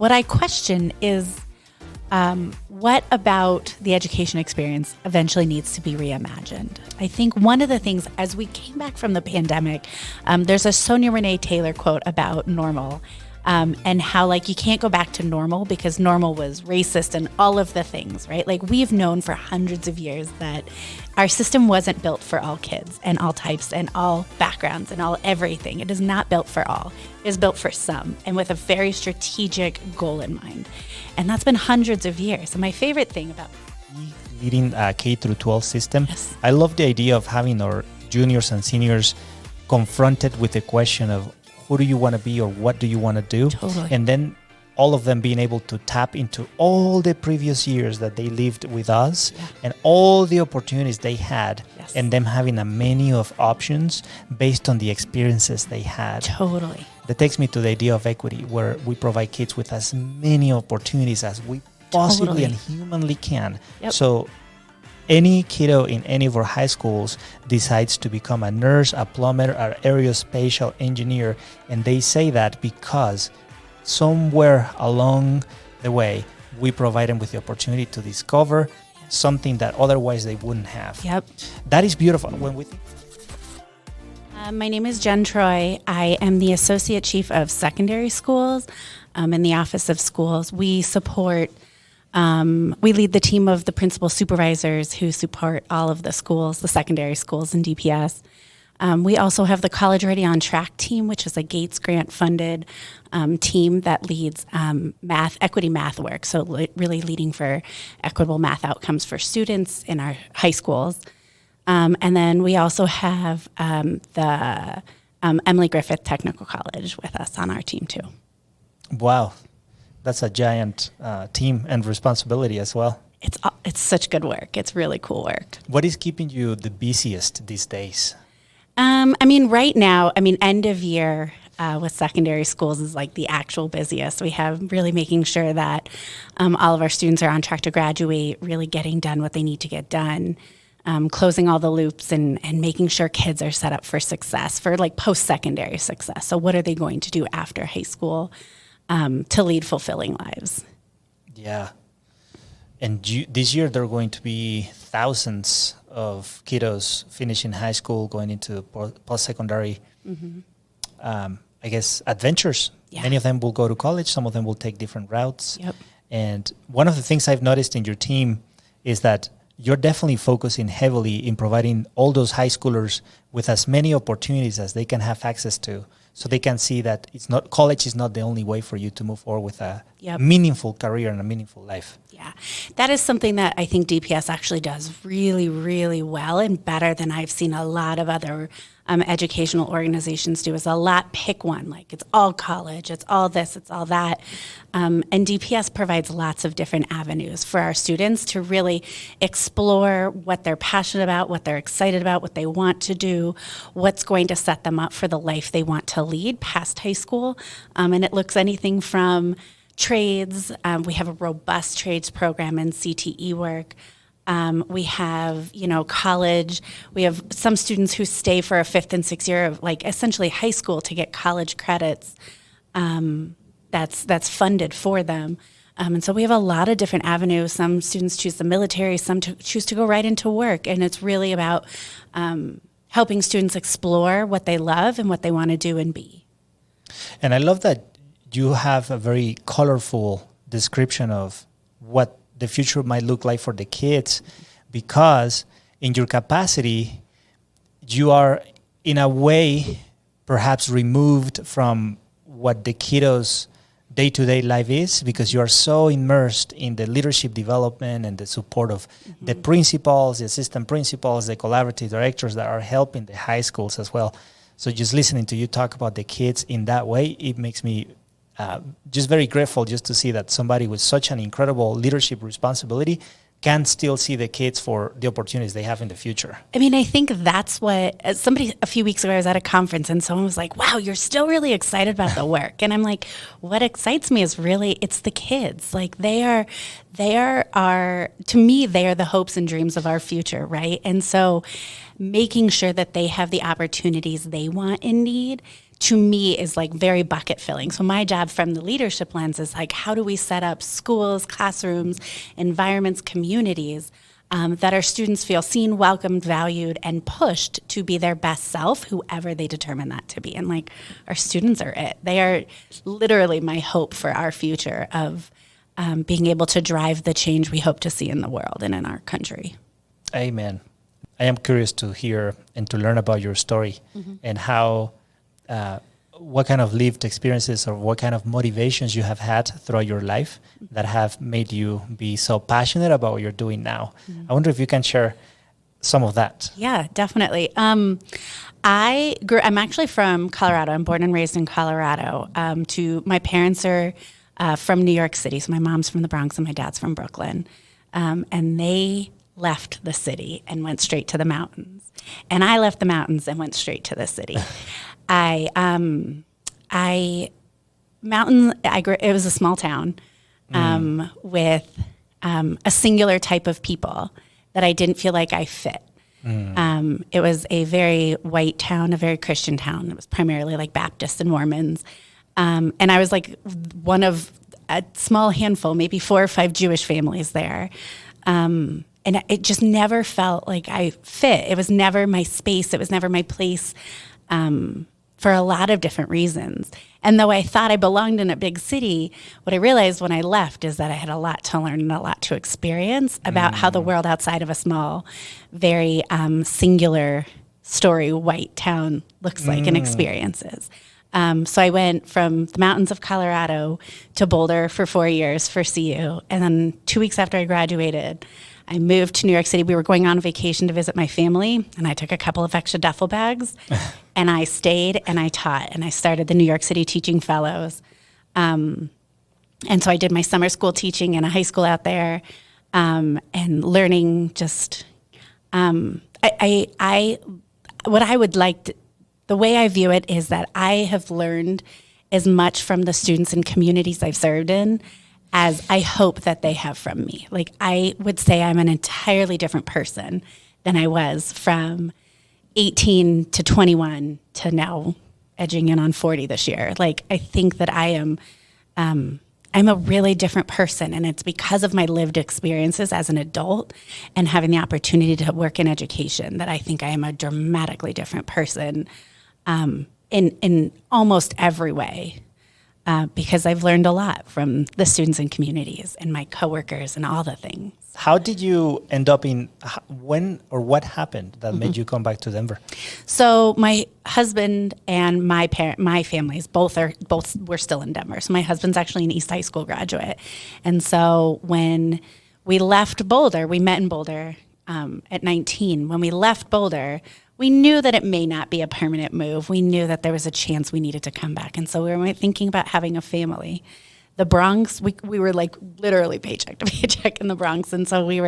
What I question is, what about the education experience eventually needs to be reimagined? I think one of the things, as we came back from the pandemic, there's a Sonia Renee Taylor quote about normal, and how like you can't go back to normal because normal was racist and all of the things, right? Like we've known for hundreds of years that our system wasn't built for all kids and all types and all backgrounds and all everything. It is not built for all. It is built for some and with a very strategic goal in mind. And that's been hundreds of years. And my favorite thing about leading a K through 12 system, Yes. I love the idea of having our juniors and seniors confronted with the question of who do you want to be or what do you want to do? Totally. And then all of them being able to tap into all the previous years that they lived with us and all the opportunities they had, and them having a menu of options based on the experiences they had. Totally. That takes me to the idea of equity, where we provide kids with as many opportunities as we possibly and humanly can. Yep. So any kiddo in any of our high schools decides to become a nurse, a plumber, an aerospatial engineer, and they say that because somewhere along the way, we provide them with the opportunity to discover something that otherwise they wouldn't have. Yep. That is beautiful. When we think My name is Jen Troy. I am the Associate Chief of Secondary Schools in the Office of Schools. We support, we lead the team of the principal supervisors who support all of the schools, the secondary schools in DPS. We also have the College Ready on Track team, which is a Gates grant funded team that leads equity math work. So really leading for equitable math outcomes for students in our high schools. And then we also have the Emily Griffith Technical College with us on our team too. wow, that's a giant team and responsibility as well. It's such good work. It's really cool work. What is keeping you the busiest these days? Right now, end of year with secondary schools is like the actual busiest. We have really making sure that all of our students are on track to graduate, really getting done what they need to get done, closing all the loops and making sure kids are set up for success, for like post-secondary success. So what are they going to do after high school to lead fulfilling lives? Yeah. And this year, there are going to be thousands of kiddos finishing high school, going into post-secondary, I guess, adventures. Yeah. Many of them will go to college. Some of them will take different routes. Yep. And one of the things I've noticed in your team is that you're definitely focusing heavily in providing all those high schoolers with as many opportunities as they can have access to, so they can see that college is not the only way for you to move forward with a meaningful career and a meaningful life. Yeah, that is something that I think DPS actually does really, really well and better than I've seen a lot of other educational organizations do. Is a lot pick one, like it's all college, it's all this, it's all that. And DPS provides lots of different avenues for our students to really explore what they're passionate about, what they're excited about, what they want to do, what's going to set them up for the life they want to lead past high school. And it looks anything from trades. We have a robust trades program and CTE work. We have, college. We have some students who stay for a 5th and 6th year of like essentially high school to get college credits. That's funded for them. And so we have a lot of different avenues. Some students choose the military, some choose to go right into work. And it's really about helping students explore what they love and what they want to do and be. And I love that you have a very colorful description of what the future might look like for the kids, because in your capacity, you are in a way perhaps removed from what the kiddos' day-to-day life is, because you are so immersed in the leadership development and the support of the principals, the assistant principals, the collaborative directors that are helping the high schools as well. So just listening to you talk about the kids in that way, it makes me just very grateful just to see that somebody with such an incredible leadership responsibility can still see the kids for the opportunities they have in the future. I think that's what somebody a few weeks ago, I was at a conference and someone was like, wow, you're still really excited about the work. And I'm like, what excites me is really, it's the kids. Like they are to me, they are the hopes and dreams of our future, right? And so making sure that they have the opportunities they want and need to me is like very bucket filling. So my job from the leadership lens is like, how do we set up schools, classrooms, environments, communities that our students feel seen, welcomed, valued, and pushed to be their best self, whoever they determine that to be. And like, our students are it. They are literally my hope for our future of being able to drive the change we hope to see in the world and in our country. Amen. I am curious to hear and to learn about your story and how, what kind of lived experiences or what kind of motivations you have had throughout your life that have made you be so passionate about what you're doing now. I wonder if you can share some of that. Yeah, definitely. I'm actually from Colorado. I'm born and raised in Colorado. My parents are from New York City. So my mom's from the Bronx and my dad's from Brooklyn. And they left the city and went straight to the mountains. And I left the mountains and went straight to the city. It was a small town with a singular type of people that I didn't feel like I fit. It was a very white town, a very Christian town. It was primarily like Baptists and Mormons. And I was like one of a small handful, maybe 4 or 5 Jewish families there. And it just never felt like I fit. It was never my space. It was never my place. For a lot of different reasons. And though I thought I belonged in a big city, what I realized when I left is that I had a lot to learn and a lot to experience about how the world outside of a small, very singular story white town looks like and experiences. So I went from the mountains of Colorado to Boulder for 4 years for CU. And then 2 weeks after I graduated, I moved to New York City. We were going on vacation to visit my family, and I took a couple of extra duffel bags, and I stayed and I taught, and I started the New York City Teaching Fellows. And so I did my summer school teaching in a high school out there, and learning just, what I would like to, the way I view it is that I have learned as much from the students and communities I've served in as I hope that they have from me. Like, I would say I'm an entirely different person than I was from 18 to 21 to now edging in on 40 this year. Like, I think that I'm a really different person, and it's because of my lived experiences as an adult and having the opportunity to work in education that I think I am a dramatically different person in almost every way. Because I've learned a lot from the students and communities and my coworkers and all the things. How did you end up when or what happened that made you come back to Denver? So my husband and my families both were still in Denver. So my husband's actually an East High School graduate. And so when we left Boulder, we met in Boulder at 19. When we left Boulder, we knew that it may not be a permanent move. We knew that there was a chance we needed to come back. And so we were thinking about having a family. The Bronx, we were like literally paycheck to paycheck in the Bronx. And so we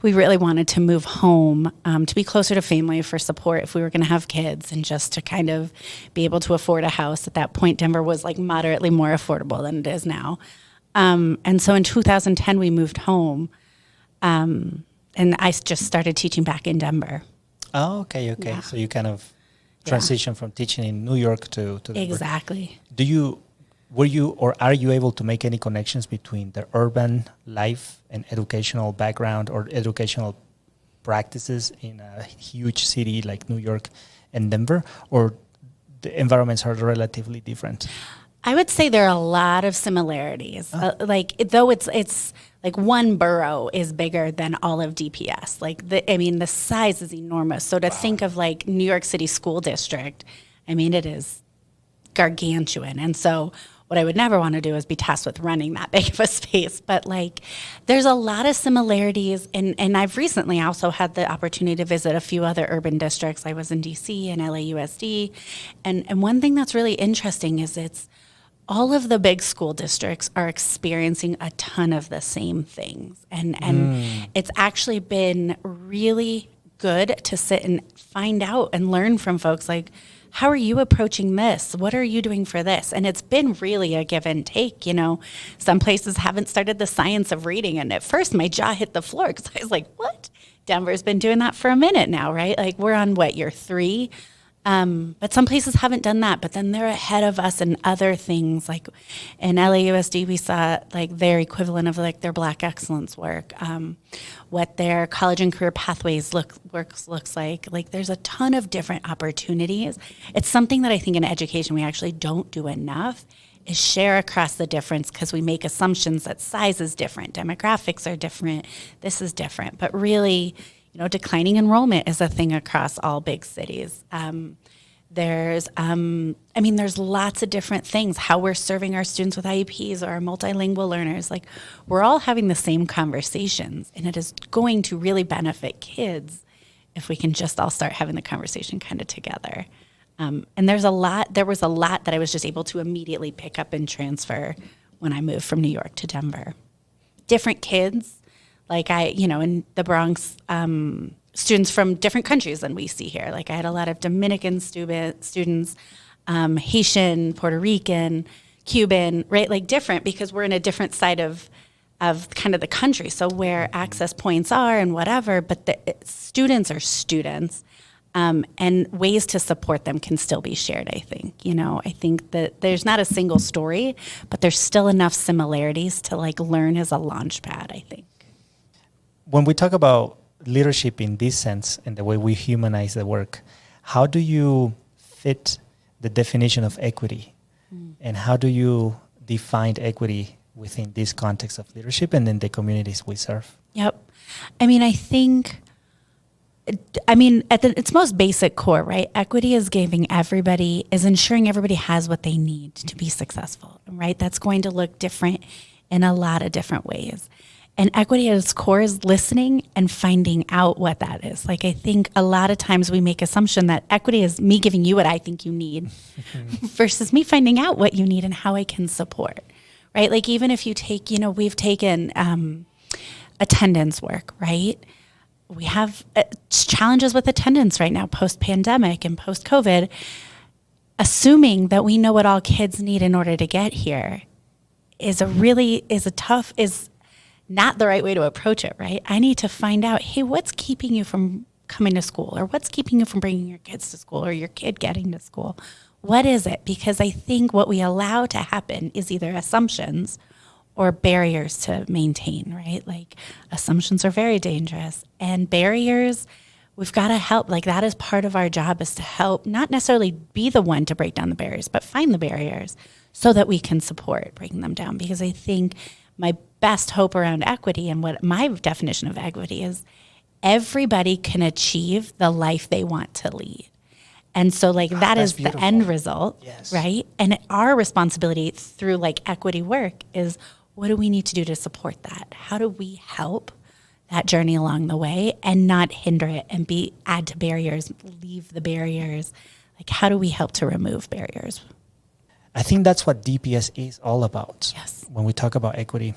really wanted to move home to be closer to family for support if we were going to have kids and just to kind of be able to afford a house. At that point, Denver was like moderately more affordable than it is now. And so in 2010, we moved home. And I just started teaching back in Denver. Oh, okay. Yeah. So you kind of transitioned from teaching in New York to Denver. Exactly. Were you or are you able to make any connections between the urban life and educational background or educational practices in a huge city like New York and Denver, or the environments are relatively different? I would say there are a lot of similarities. Though it's like one borough is bigger than all of DPS. The size is enormous. So to think of like New York City School District, it is gargantuan. And so what I would never want to do is be tasked with running that big of a space. But like, there's a lot of similarities. And I've recently also had the opportunity to visit a few other urban districts. I was in DC and LAUSD. And one thing that's really interesting is all of the big school districts are experiencing a ton of the same things. And it's actually been really good to sit and find out and learn from folks like, how are you approaching this? What are you doing for this? And it's been really a give and take. Some places haven't started the science of reading. And at first my jaw hit the floor because I was like, what? Denver's been doing that for a minute now, right? Like, we're on year 3. But some places haven't done that, but then they're ahead of us in other things. Like in LAUSD, we saw like their equivalent of like their Black Excellence work, what their college and career pathways looks like. Like there's a ton of different opportunities. It's something that I think in education we actually don't do enough, is share across the difference, because we make assumptions that size is different, demographics are different, this is different. But really, declining enrollment is a thing across all big cities. There's lots of different things, how we're serving our students with IEPs or our multilingual learners. Like, we're all having the same conversations, and it is going to really benefit kids if we can just all start having the conversation kind of together. And there was a lot that I was just able to immediately pick up and transfer when I moved from New York to Denver. Different kids, like in the Bronx, students from different countries than we see here. Like I had a lot of Dominican students, Haitian, Puerto Rican, Cuban, right? Like different, because we're in a different side of kind of the country. So where access points are and whatever, but the students are students. And ways to support them can still be shared, I think. I think that there's not a single story, but there's still enough similarities to like learn as a launch pad, I think. When we talk about leadership in this sense and the way we humanize the work, how do you fit the definition of equity? And how do you define equity within this context of leadership and in the communities we serve? Yep. I think at its most basic core, right? Equity is ensuring everybody has what they need to be successful, right? That's going to look different in a lot of different ways. And equity at its core is listening and finding out what that is. Like, I think a lot of times we make assumption that equity is me giving you what I think you need versus me finding out what you need and how I can support, right? Like, even if you take, we've taken attendance work, right? We have challenges with attendance right now, post-pandemic and post-COVID. Assuming that we know what all kids need in order to get here is not the right way to approach it, right? I need to find out, hey, what's keeping you from coming to school, or what's keeping you from bringing your kids to school, or your kid getting to school? What is it? Because I think what we allow to happen is either assumptions or barriers to maintain, right? Like, assumptions are very dangerous, and barriers, we've got to help. Like, that is part of our job, is to help, not necessarily be the one to break down the barriers, but find the barriers so that we can support breaking them down. Because I think my best hope around equity, and what my definition of equity is, everybody can achieve the life they want to lead. And so that is beautiful. The end result, yes. Right? And our responsibility through equity work is, what do we need to do to support that? How do we help that journey along the way and not hinder it and add to barriers, leave the barriers? How do we help to remove barriers? I think that's what DPS is all about. Yes. When we talk about equity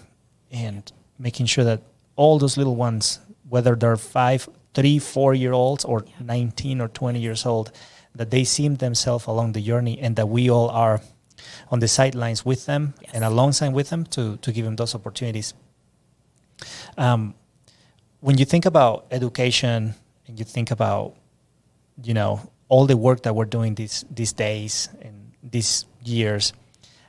and making sure that all those little ones, whether they're 5, 3, 4-year-olds or 19 or 20 years old, that they see themselves along the journey, and that we all are on the sidelines with them, yes, and alongside with them to give them those opportunities. When you think about education and you think about, all the work that we're doing these days and these years,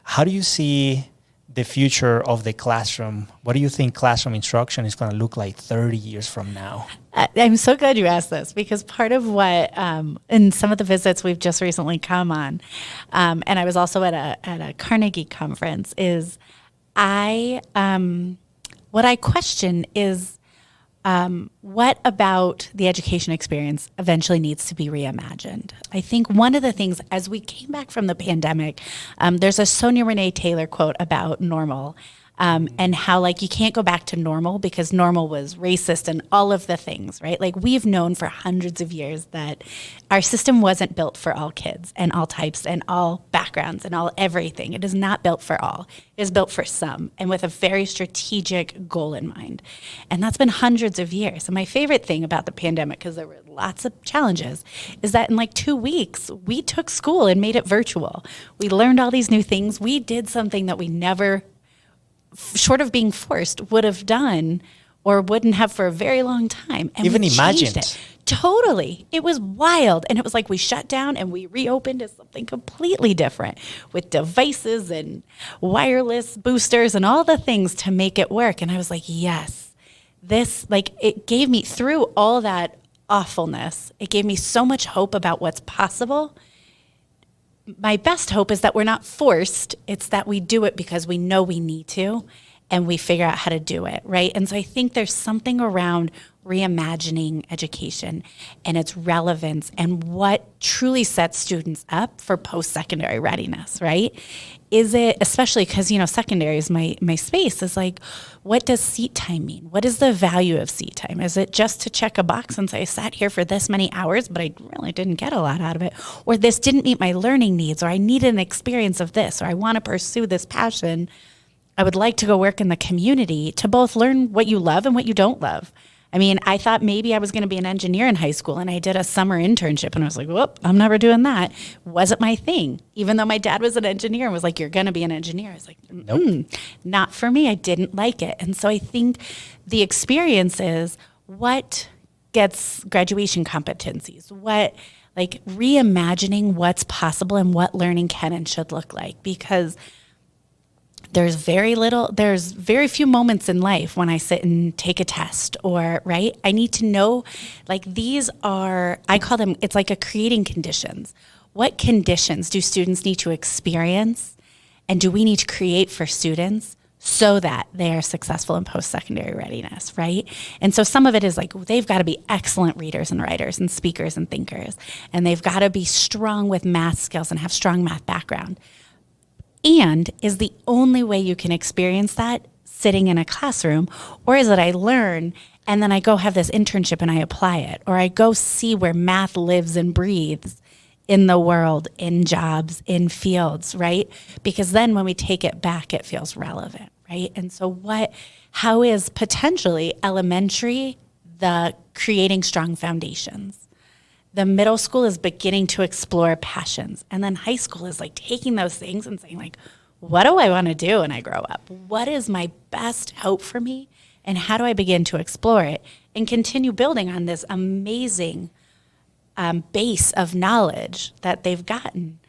how do you see the future of the classroom? What do you think classroom instruction is going to look like 30 years from now? I'm so glad you asked this, because part of what, in some of the visits we've just recently come on, and I was also at a Carnegie conference, is what I question is, what about the education experience eventually needs to be reimagined? I think one of the things, as we came back from the pandemic, there's a Sonia Renee Taylor quote about normal, and how you can't go back to normal because normal was racist and all of the things, right? We've known for hundreds of years that our system wasn't built for all kids and all types and all backgrounds and all everything. It is not built for all. It is built for some, and with a very strategic goal in mind. And that's been hundreds of years. And my favorite thing about the pandemic, because there were lots of challenges, is that in 2 weeks, we took school and made it virtual. We learned all these new things. We did something that we never, short of being forced, would have done or wouldn't have for a very long time. And even imagined. Totally. It was wild. And it was like we shut down and we reopened as something completely different with devices and wireless boosters and all the things to make it work. And I was like, yes, this, like, it gave me, through all that awfulness, it gave me so much hope about what's possible. My best hope is that we're not forced. It's that we do it because we know we need to and we figure out how to do it, right? And so I think there's something around reimagining education and its relevance and what truly sets students up for post-secondary readiness, right? Is it, especially because, secondary is my space, is like, what does seat time mean? What is the value of seat time? Is it just to check a box and say, I sat here for this many hours, but I really didn't get a lot out of it? Or this didn't meet my learning needs, or I needed an experience of this, or I want to pursue this passion. I would like to go work in the community to both learn what you love and what you don't love. I mean, I thought maybe I was going to be an engineer in high school, and I did a summer internship, and I was like, whoop, I'm never doing that. Wasn't my thing. Even though my dad was an engineer and was like, you're going to be an engineer. I was like, Nope. Not for me. I didn't like it. And so I think the experience is what gets graduation competencies, what, like, reimagining what's possible and what learning can and should look like, because there's very few moments in life when I sit and take a test or, right? I need to know, like, these are, I call them, it's like a creating conditions. What conditions do students need to experience and do we need to create for students so that they are successful in post-secondary readiness, right? And so some of it is like, they've got to be excellent readers and writers and speakers and thinkers, and they've got to be strong with math skills and have strong math background. And is the only way you can experience that sitting in a classroom? Or is it I learn and then I go have this internship and I apply it? Or I go see where math lives and breathes in the world, in jobs, in fields, right? Because then when we take it back, it feels relevant, right? And so how is potentially elementary the creating strong foundations? The middle school is beginning to explore passions. And then high school is like taking those things and saying, like, what do I want to do when I grow up? What is my best hope for me? And how do I begin to explore it and continue building on this amazing base of knowledge that they've gotten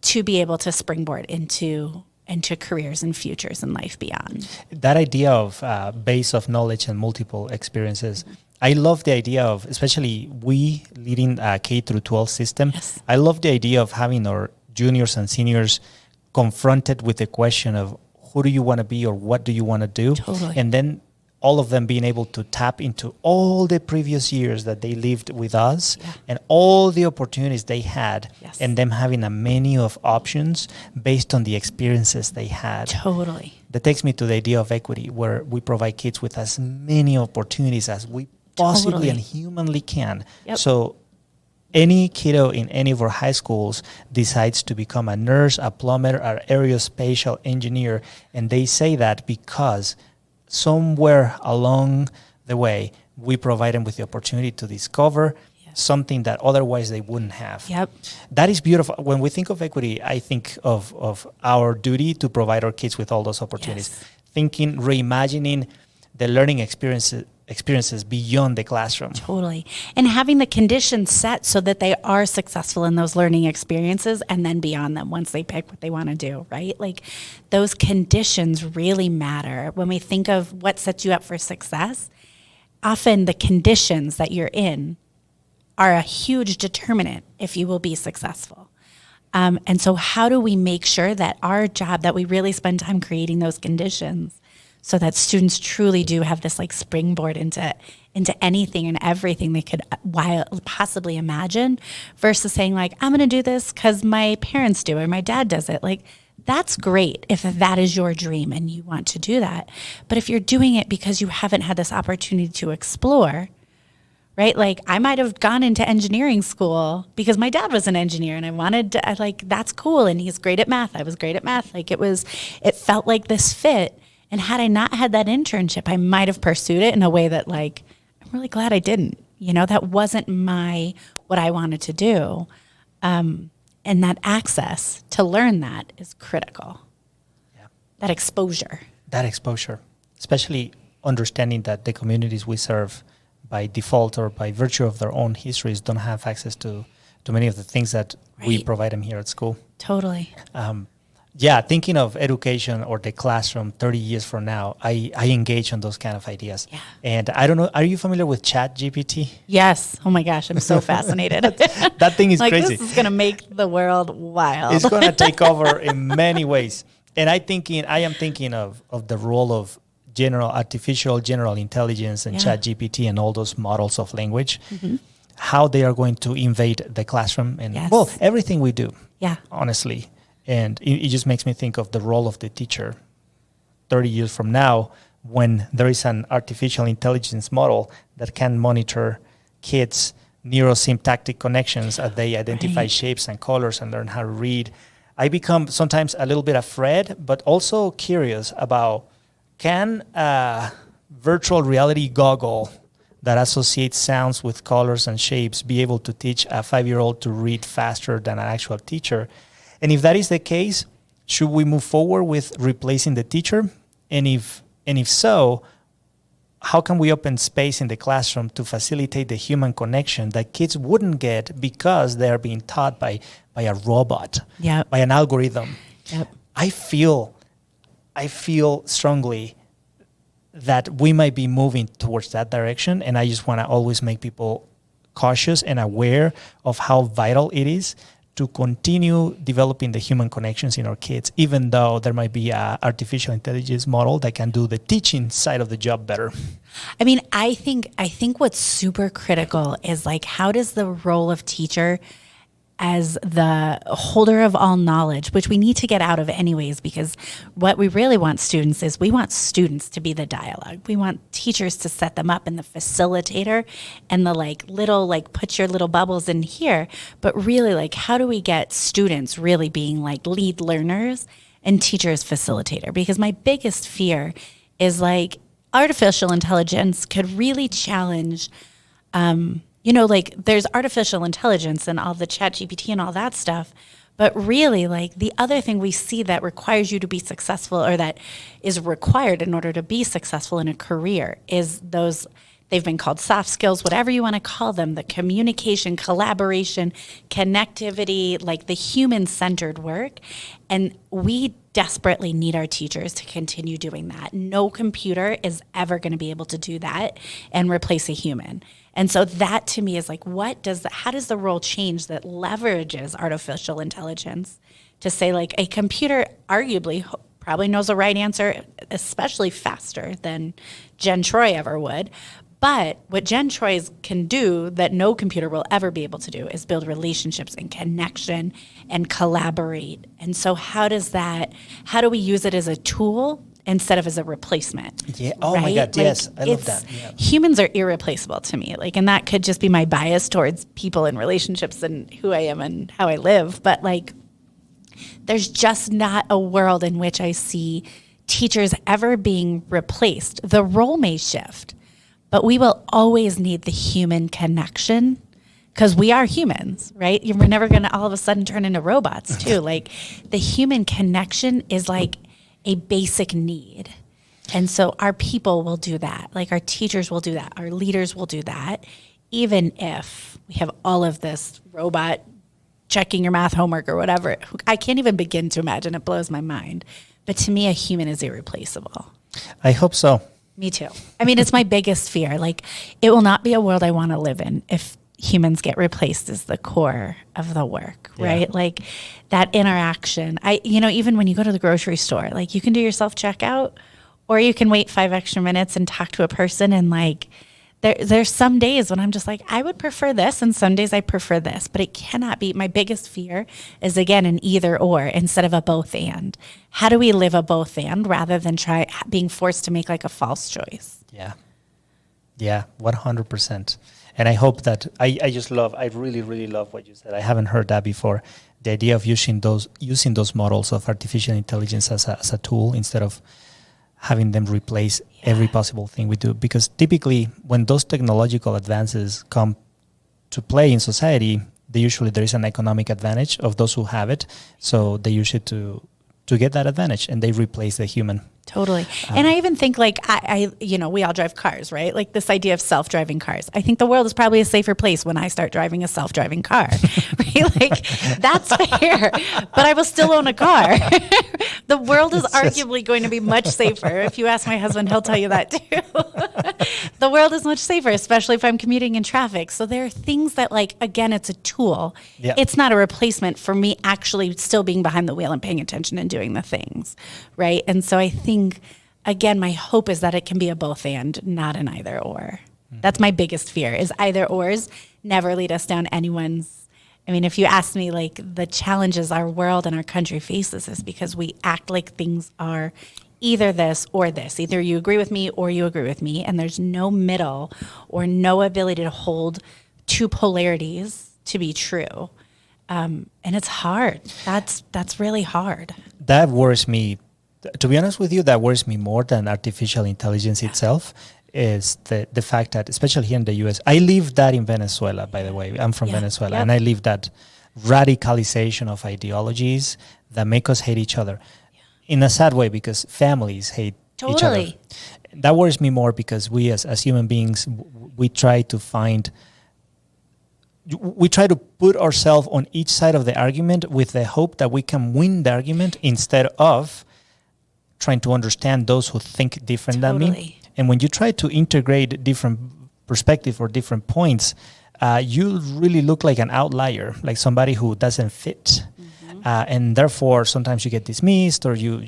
to be able to springboard into careers and futures and life beyond? That idea of base of knowledge and multiple experiences, I love the idea of, especially we leading a K through 12 system, Yes. I love the idea of having our juniors and seniors confronted with the question of who do you want to be or what do you want to do? Totally. And then all of them being able to tap into all the previous years that they lived with us and all the opportunities they had, Yes. and them having a menu of options based on the experiences they had. Totally. That takes me to the idea of equity, where we provide kids with as many opportunities as we possibly Totally. and humanly can. Yep. So any kiddo in any of our high schools decides to become a nurse, a plumber, an aerospatial engineer, and they say that because somewhere along the way, we provide them with the opportunity to discover something that otherwise they wouldn't have. Yep. That is beautiful. When we think of equity, I think of our duty to provide our kids with all those opportunities. Yes. Thinking, reimagining the learning experiences beyond the classroom. Totally. And having the conditions set so that they are successful in those learning experiences and then beyond them once they pick what they want to do, right? Like, those conditions really matter. When we think of what sets you up for success, often the conditions that you're in are a huge determinant if you will be successful. And so how do we make sure that our job, that we really spend time creating those conditions so that students truly do have this, like, springboard into anything and everything they could possibly imagine, versus saying, like, I'm going to do this because my parents do or my dad does it. Like, that's great if that is your dream and you want to do that. But if you're doing it because you haven't had this opportunity to explore, right? Like, I might have gone into engineering school because my dad was an engineer and I wanted to, like, that's cool. And he's great at math. I was great at math. Like, it felt like this fit. And had I not had that internship, I might have pursued it in a way that, like, I'm really glad I didn't. That wasn't what I wanted to do. And that access to learn that is critical. Yeah. That exposure. That exposure, especially understanding that the communities we serve by default or by virtue of their own histories, don't have access to many of the things that we Right. provide them here at school. Totally. Yeah, thinking of education or the classroom 30 years from now, I engage on those kind of ideas. Yeah. And I don't know, are you familiar with Chat GPT? Yes. Oh my gosh, I'm so fascinated. That thing is like, crazy. this is going to make the world wild. It's going to take over in many ways. And I am thinking of the role of artificial general intelligence and Chat GPT and all those models of language, how they are going to invade the classroom and, well, everything we do, honestly. And it just makes me think of the role of the teacher 30 years from now, when there is an artificial intelligence model that can monitor kids' neurosyntactic connections as they identify shapes and colors and learn how to read. I become sometimes a little bit afraid, but also curious about, can a virtual reality goggle that associates sounds with colors and shapes be able to teach a 5-year-old to read faster than an actual teacher? And if that is the case, should we move forward with replacing the teacher? And if so, how can we open space in the classroom to facilitate the human connection that kids wouldn't get because they are being taught by a robot, by an algorithm? I feel strongly that we might be moving towards that direction, and I just want to always make people cautious and aware of how vital it is to continue developing the human connections in our kids, even though there might be an artificial intelligence model that can do the teaching side of the job better. I mean, I think what's super critical is, like, how does the role of teacher as the holder of all knowledge, which we need to get out of anyways, because what we really want students is, we want students to be the dialogue. We want teachers to set them up and the facilitator and the little put your little bubbles in here. But really, how do we get students really being lead learners and teachers facilitator? Because my biggest fear is artificial intelligence could really challenge there's artificial intelligence and all the Chat GPT and all that stuff. But really, the other thing we see that requires you to be successful, or that is required in order to be successful in a career, is those, they've been called soft skills, whatever you want to call them, the communication, collaboration, connectivity, the human-centered work. And we desperately need our teachers to continue doing that. No computer is ever going to be able to do that and replace a human. And so that to me is how does the role change that leverages artificial intelligence to say, a computer arguably probably knows the right answer, especially faster than Jen Troy ever would. But what Jen Troy can do that no computer will ever be able to do is build relationships and connection and collaborate. And so how do we use it as a tool instead of as a replacement? Yeah. Oh my God. Yes. I love that. Yeah. Humans are irreplaceable to me. And that could just be my bias towards people and relationships and who I am and how I live. But there's just not a world in which I see teachers ever being replaced. The role may shift, but we will always need the human connection, because we are humans, right? We're never going to all of a sudden turn into robots too. The human connection is a basic need. And so our people will do that. Our teachers will do that. Our leaders will do that. Even if we have all of this robot checking your math homework or whatever, I can't even begin to imagine. It blows my mind. But to me, a human is irreplaceable. I hope so. Me too. I mean, it's my biggest fear. It will not be a world I want to live in if humans get replaced as the core of the work, right? That interaction. Even when you go to the grocery store, you can do your self-checkout, or you can wait 5 extra minutes and talk to a person. And there's some days when I'm just I would prefer this, and some days I prefer this, but it cannot be. My biggest fear is, again, an either or instead of a both and. How do we live a both and rather than try being forced to make a false choice? Yeah. Yeah, 100%. And I hope that I really, really love what you said. I haven't heard that before. The idea of using those models of artificial intelligence as a tool instead of having them replace every possible thing we do. Because typically when those technological advances come to play in society, there is an economic advantage of those who have it. So they use it to get that advantage, and they replace the human. Totally. And I even think like we all drive cars, right? Like this idea of self-driving cars. I think the world is probably a safer place when I start driving a self-driving car, right? Like that's fair, but I will still own a car. The world is arguably going to be much safer. If you ask my husband, he'll tell you that too. The world is much safer, especially if I'm commuting in traffic. So there are things that like, again, it's a tool. Yeah. It's not a replacement for me actually still being behind the wheel and paying attention and doing the things, right? And so I think, again, my hope is that it can be a both and, not an either or. That's my biggest fear is either ors never lead us down anyone's. I mean, if you ask me, like the challenges our world and our country faces is because we act like things are either this or this. Either you agree with me or you agree with me. And there's no middle or no ability to hold two polarities to be true. And it's hard. That's really hard. That worries me. To be honest with you, that worries me more than artificial intelligence itself is the fact that, especially here in the U.S., I live that in Venezuela, by the way. I'm from Venezuela, and I live that radicalization of ideologies that make us hate each other in a sad way because families hate each other. That worries me more because we as human beings, we try to put ourselves on each side of the argument with the hope that we can win the argument instead of trying to understand those who think different than me. And when you try to integrate different perspective or different points, you really look like an outlier, like somebody who doesn't fit. And therefore, sometimes you get dismissed or you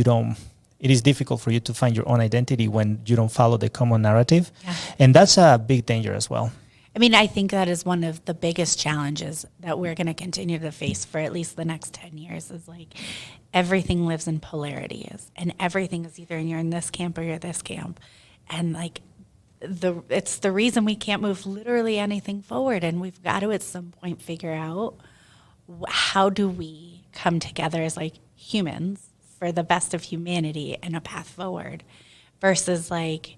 don't, it is difficult for you to find your own identity when you don't follow the common narrative. Yeah. And that's a big danger as well. I mean, I think that is one of the biggest challenges that we're going to continue to face for at least the next 10 years is like everything lives in polarities and everything is either you're in this camp or you're this camp. And like it's the reason we can't move literally anything forward. And we've got to at some point figure out how do we come together as like humans for the best of humanity and a path forward versus like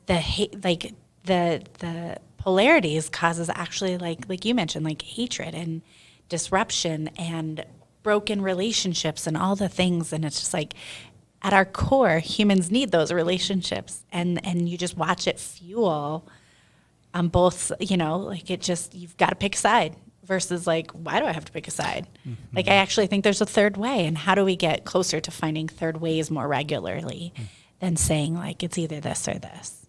the hate, like the polarities causes actually like you mentioned, like hatred and disruption and broken relationships and all the things. And it's just like at our core, humans need those relationships and you just watch it fuel on both, like it just, you've got to pick a side versus like, why do I have to pick a side? Mm-hmm. Like I actually think there's a third way and how do we get closer to finding third ways more regularly than saying like, it's either this or this.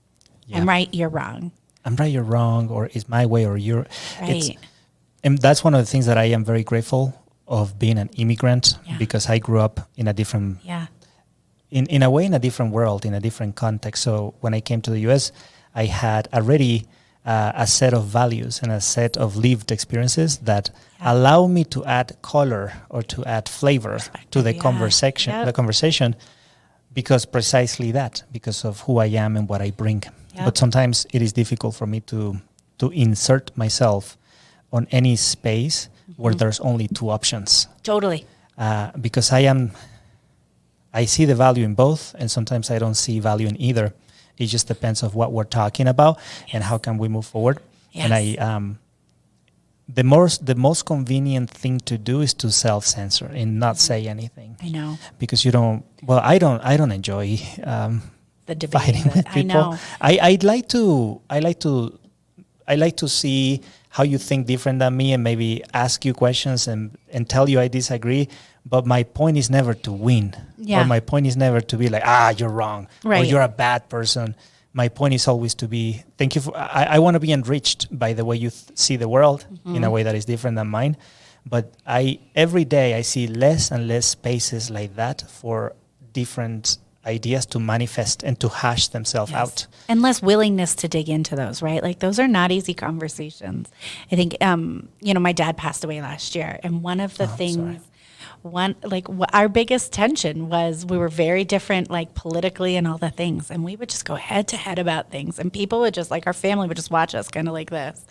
Yeah. I'm right, you're wrong. I'm right, you're wrong, or it's my way or your. Right. And that's one of the things that I am very grateful of being an immigrant because I grew up in a different, in a way, in a different world, in a different context. So when I came to the U.S., I had already a set of values and a set of lived experiences that allow me to add color or to add flavor to the conversation. Because precisely that, because of who I am and what I bring. Yep. But sometimes it is difficult for me to insert myself on any space where there's only two options. Totally. Because I see the value in both, and sometimes I don't see value in either. It just depends on what we're talking about and how can we move forward. Yes. And the most convenient thing to do is to self-censor and not say anything. I know. Because you don't, well, I don't enjoy the debate fighting with people. I know. I like to see how you think different than me and maybe ask you questions and tell you I disagree. But my point is never to win. Yeah. Or my point is never to be like, you're wrong. Right. Or you're a bad person. My point is always to be, thank you for, I want to be enriched by the way you see the world in a way that is different than mine. But every day I see less and less spaces like that for different ideas to manifest and to hash themselves out. And less willingness to dig into those, right? Like those are not easy conversations. I think, my dad passed away last year. And one of the things, our biggest tension was we were very different, like politically and all the things. And we would just go head to head about things. And people would just our family would just watch us kind of like this.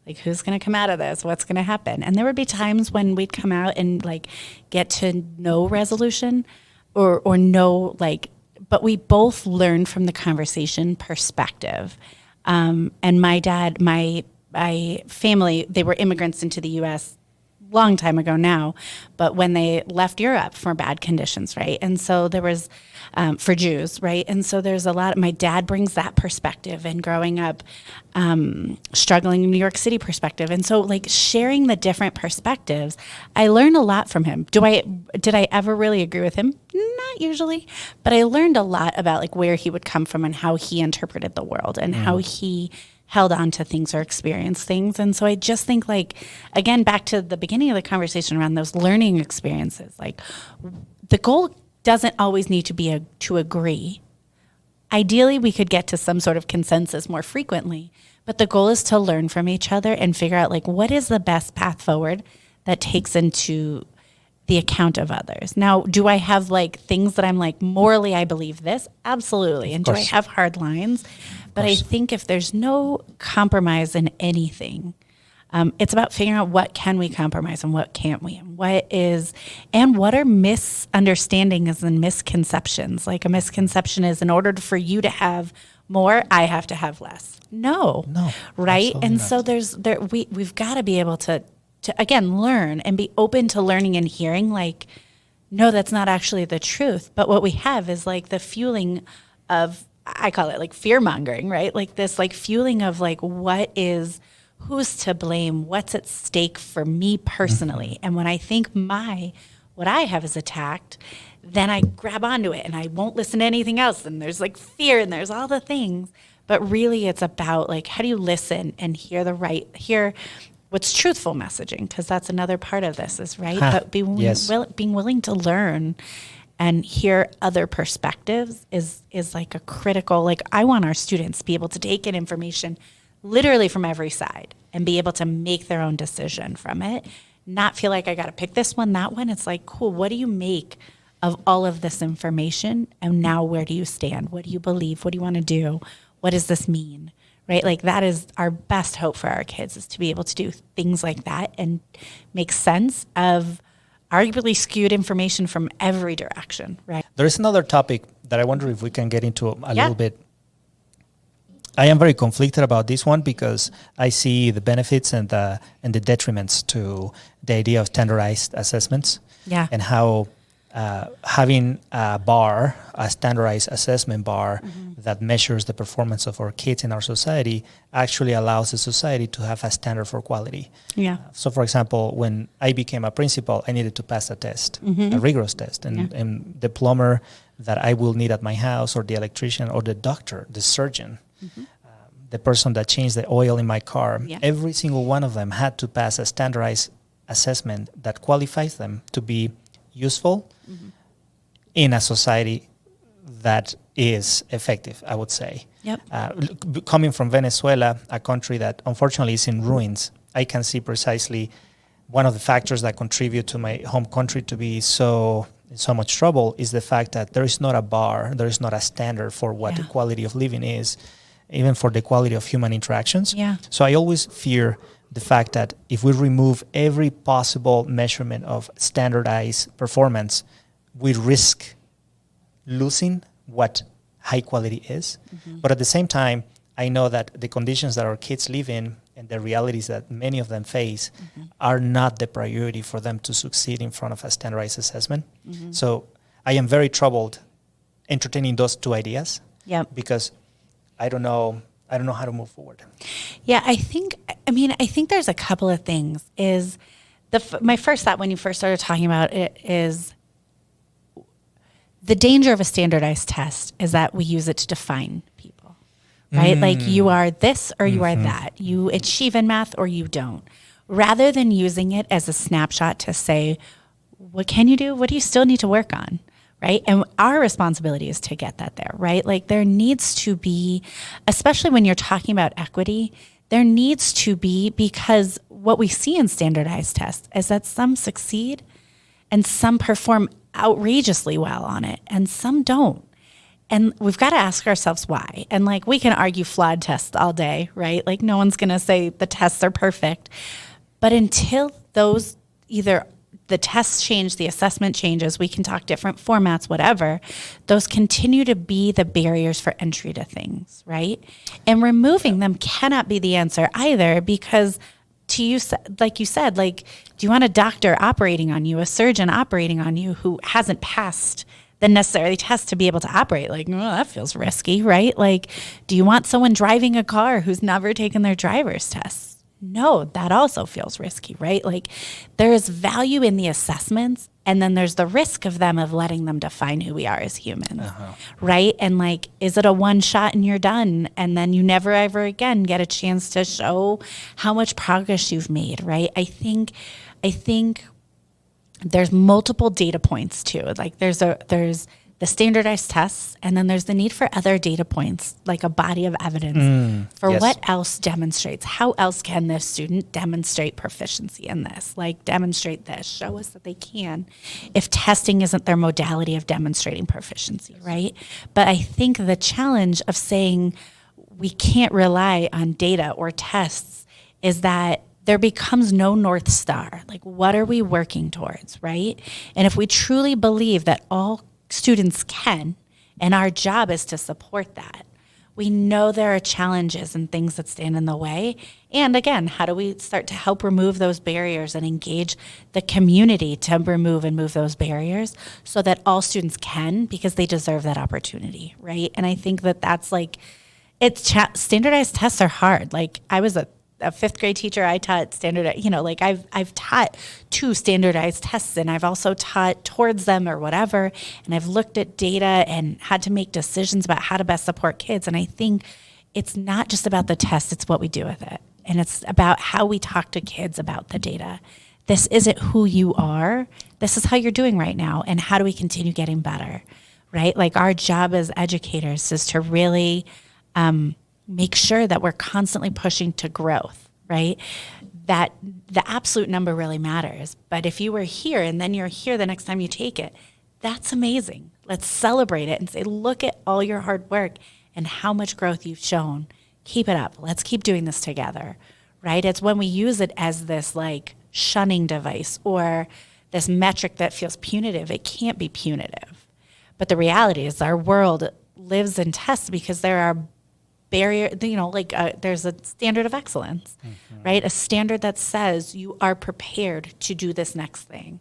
Like, who's going to come out of this? What's going to happen? And there would be times when we'd come out and get to no resolution or no, but we both learned from the conversation perspective. And my dad, my family, they were immigrants into the U.S. long time ago now, but when they left Europe for bad conditions, right? And so there was, for Jews, right? And so there's a lot, my dad brings that perspective, and growing up, struggling in New York City perspective. And so like sharing the different perspectives, I learned a lot from him. Did I ever really agree with him? Not usually, but I learned a lot about like where he would come from and how he interpreted the world and how he held on to things or experienced things. And so I just think like, again, back to the beginning of the conversation around those learning experiences, like the goal doesn't always need to be to agree. Ideally, we could get to some sort of consensus more frequently, but the goal is to learn from each other and figure out like what is the best path forward that takes into the account of others. Now, do I have like things that I'm like, morally, I believe this? Absolutely. And do I have hard lines? But I think if there's no compromise in anything, it's about figuring out what can we compromise and what can't we, and what are misunderstandings and misconceptions. Like a misconception is, in order for you to have more, I have to have less. No, right? And so we've got to be able to again learn and be open to learning and hearing. Like, no, that's not actually the truth. But what we have is like the fueling of, I call it like fear mongering, right? Like this like fueling of like who's to blame, what's at stake for me personally. And when I think what I have is attacked, then I grab onto it and I won't listen to anything else. And there's like fear and there's all the things. But really it's about like, how do you listen and hear what's truthful messaging? Because that's another part of this is right. But being willing to learn and hear other perspectives is like a critical, like I want our students to be able to take in information literally from every side and be able to make their own decision from it, not feel like I got to pick this one, that one. It's like, cool, what do you make of all of this information? And now where do you stand? What do you believe? What do you want to do? What does this mean? Right? Like that is our best hope for our kids, is to be able to do things like that and make sense of arguably skewed information from every direction, right? There is another topic that I wonder if we can get into a little bit. I am very conflicted about this one because I see the benefits and the detriments to the idea of standardized assessments. Yeah. And how having a standardized assessment bar that measures the performance of our kids in our society actually allows the society to have a standard for quality. Yeah. So, for example, when I became a principal, I needed to pass a test, a rigorous test, and the plumber that I will need at my house, or the electrician, or the doctor, the surgeon, the person that changed the oil in my car, every single one of them had to pass a standardized assessment that qualifies them to be useful in a society that is effective, I would say. Yep. Coming from Venezuela, a country that unfortunately is in ruins, I can see precisely one of the factors that contribute to my home country to be in so much trouble is the fact that there is not a bar, there is not a standard for what the quality of living is, even for the quality of human interactions. Yeah. So I always fear the fact that if we remove every possible measurement of standardized performance, we risk losing what high quality is. But at the same time, I know that the conditions that our kids live in and the realities that many of them face are not the priority for them to succeed in front of a standardized assessment. So I am very troubled entertaining those two ideas because I don't know how to move forward. Yeah, I think there's a couple of things. My first thought when you first started talking about it is the danger of a standardized test is that we use it to define people, right? Like you are this or you are that. You achieve in math or you don't. Rather than using it as a snapshot to say, what can you do? What do you still need to work on? Right? And our responsibility is to get that there, right? Like there needs to be, especially when you're talking about equity, there needs to be, because what we see in standardized tests is that some succeed and some perform outrageously well on it and some don't. And we've got to ask ourselves why. And like we can argue flawed tests all day, right? Like no one's going to say the tests are perfect. But until those either the tests change, the assessment changes, we can talk different formats, whatever, those continue to be the barriers for entry to things, right? And removing them cannot be the answer either, because to you, like you said, like, do you want a doctor operating on you, a surgeon operating on you who hasn't passed the necessary test to be able to operate? Like, oh, that feels risky, right? Like, do you want someone driving a car who's never taken their driver's test? No, that also feels risky, right? Like, there is value in the assessments, and then there's the risk of letting them define who we are as humans, right? And like, is it a one shot and you're done, and then you never ever again get a chance to show how much progress you've made, right? I think there's multiple data points too. Like, there's the standardized tests, and then there's the need for other data points, like a body of evidence for yes. what else demonstrates. How else can this student demonstrate proficiency in this? Like, demonstrate this, show us that they can, if testing isn't their modality of demonstrating proficiency, right? But I think the challenge of saying we can't rely on data or tests is that there becomes no North Star. Like, what are we working towards, right? And if we truly believe that all students can, and our job is to support that, we know there are challenges and things that stand in the way. And again, how do we start to help remove those barriers and engage the community to remove and move those barriers so that all students can, because they deserve that opportunity, right? And I think that that's like, standardized tests are hard. Like, I was a fifth grade teacher. I taught standardized, like I've taught 2 standardized tests, and I've also taught towards them or whatever. And I've looked at data and had to make decisions about how to best support kids. And I think it's not just about the test, it's what we do with it. And it's about how we talk to kids about the data. This isn't who you are. This is how you're doing right now. And how do we continue getting better, right? Like, our job as educators is to really, make sure that we're constantly pushing to growth, right? That the absolute number really matters. But if you were here and then you're here the next time you take it, that's amazing. Let's celebrate it and say, look at all your hard work and how much growth you've shown. Keep it up. Let's keep doing this together, right? It's when we use it as this like shunning device or this metric that feels punitive. It can't be punitive. But the reality is our world lives in tests because there are barrier, there's a standard of excellence, right? A standard that says you are prepared to do this next thing.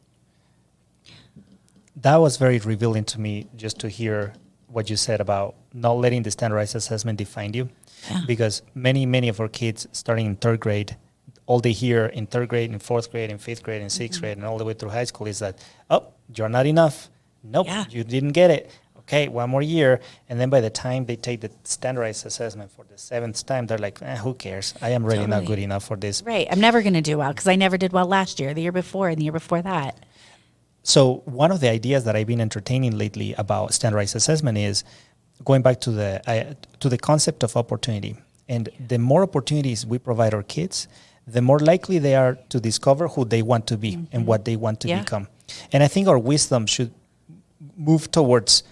That was very revealing to me, just to hear what you said about not letting the standardized assessment define you. Yeah. Because many of our kids starting in 3rd grade, all they hear in 3rd grade, in 4th grade, in 5th grade, in 6th grade, and all the way through high school is that, oh, you're not enough. Nope, you didn't get it. Okay, one more year. And then by the time they take the standardized assessment for the 7th time, they're like, who cares? I am really not good enough for this. Right. I'm never going to do well because I never did well last year, the year before, and the year before that. So one of the ideas that I've been entertaining lately about standardized assessment is going back to the concept of opportunity. And the more opportunities we provide our kids, the more likely they are to discover who they want to be and what they want to become. And I think our wisdom should move towards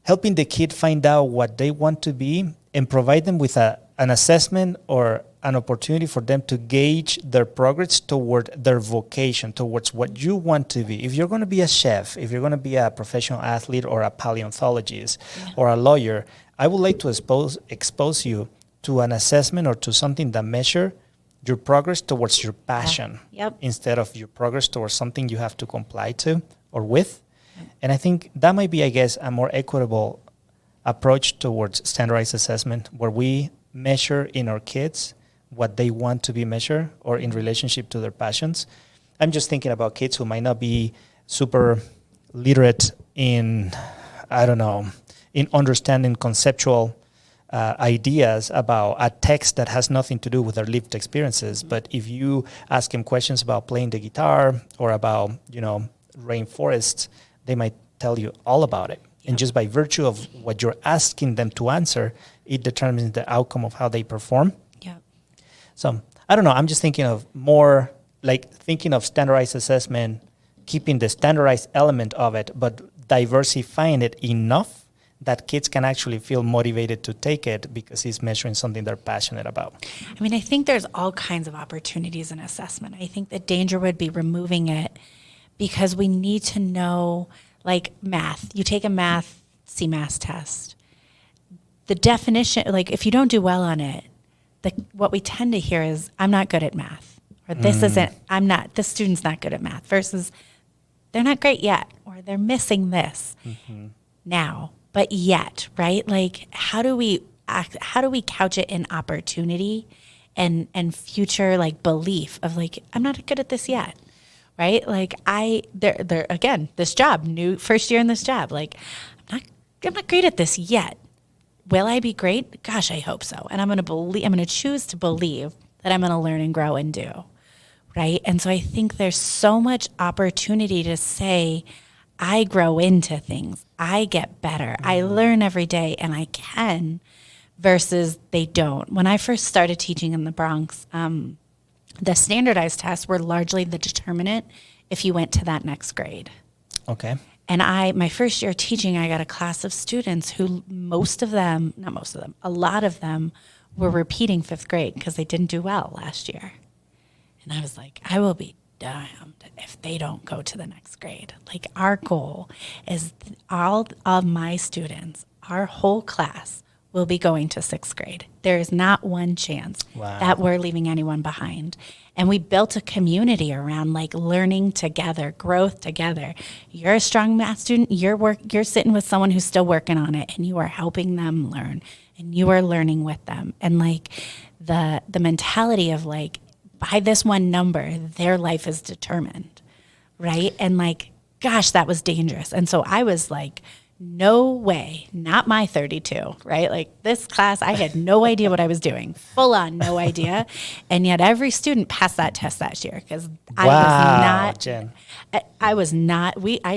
helping the kid find out what they want to be and provide them with an assessment or an opportunity for them to gauge their progress toward their vocation, towards what you want to be. If you're going to be a chef, if you're going to be a professional athlete or a paleontologist or a lawyer, I would like to expose you to an assessment or to something that measure your progress towards your passion instead of your progress towards something you have to comply to or with. And I think that might be, I guess, a more equitable approach towards standardized assessment, where we measure in our kids what they want to be measured or in relationship to their passions. I'm just thinking about kids who might not be super literate in, in understanding conceptual ideas about a text that has nothing to do with their lived experiences. But if you ask them questions about playing the guitar or about, rainforests, they might tell you all about it. And just by virtue of what you're asking them to answer, it determines the outcome of how they perform. Yeah. So I don't know. I'm just thinking of more like thinking of standardized assessment, keeping the standardized element of it, but diversifying it enough that kids can actually feel motivated to take it because it's measuring something they're passionate about. I mean, I think there's all kinds of opportunities in assessment. I think the danger would be removing it because we need to know, like math. You take a CMAS test. The definition, like if you don't do well on it, what we tend to hear is, I'm not good at math, or this student's not good at math, versus they're not great yet, or they're missing this now, but yet, right? Like, how do we couch it in opportunity and future, like, belief of, like, I'm not good at this yet, right? Like, they're again, this job, new first year in this job, like, I'm not great at this yet. Will I be great? Gosh, I hope so. And I'm going to choose to believe that I'm going to learn and grow and do. Right. And so I think there's so much opportunity to say, I grow into things. I get better. I learn every day, and I can, versus they don't. When I first started teaching in the Bronx, the standardized tests were largely the determinant if you went to that next grade. Okay. And my first year teaching, I got a class of students who a lot of them were repeating fifth grade because they didn't do well last year. And I was like, I will be damned if they don't go to the next grade. Like, our goal is all of my students, our whole class, will be going to sixth grade. There is not one chance that we're leaving anyone behind. And we built a community around, like, learning together, growth together. You're a strong math student. You're sitting with someone who's still working on it, and you are helping them learn, and you are learning with them. And, like, the mentality of, like, by this one number, their life is determined, right? And, like, gosh, that was dangerous. And so I was like, no way, not my 32, right? Like, this class, I had no idea what I was doing, full on no idea. And yet every student passed that test that year, because I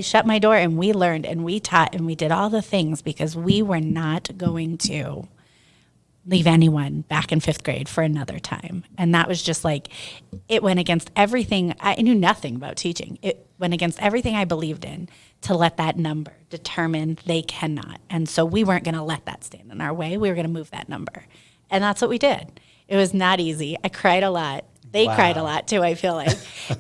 shut my door, and we learned, and we taught, and we did all the things because we were not going to leave anyone back in fifth grade for another time. And that was just like, it went against everything. I knew nothing about teaching. It went against everything I believed in to let that number determine they cannot. And so we weren't going to let that stand in our way. We were going to move that number. And that's what we did. It was not easy. I cried a lot. They cried a lot too, I feel like.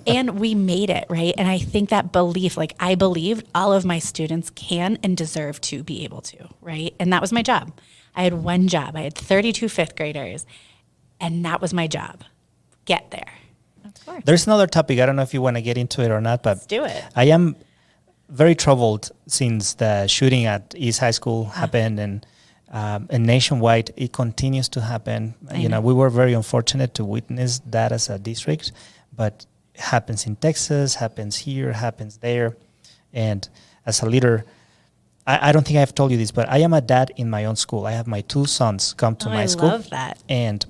And we made it, right? And I think that belief, like, I believed all of my students can and deserve to be able to, right? And that was my job. I had one job. I had 32 fifth graders, and that was my job. Get there. Of course. There's another topic. I don't know if you want to get into it or not, but let's do it. I am very troubled since the shooting at East High School happened, and nationwide it continues to happen. You know, we were very unfortunate to witness that as a district, but it happens in Texas, happens here, happens there. And as a leader, I don't think I've told you this, but I am a dad in my own school. I have my two sons come to my school. I love that. And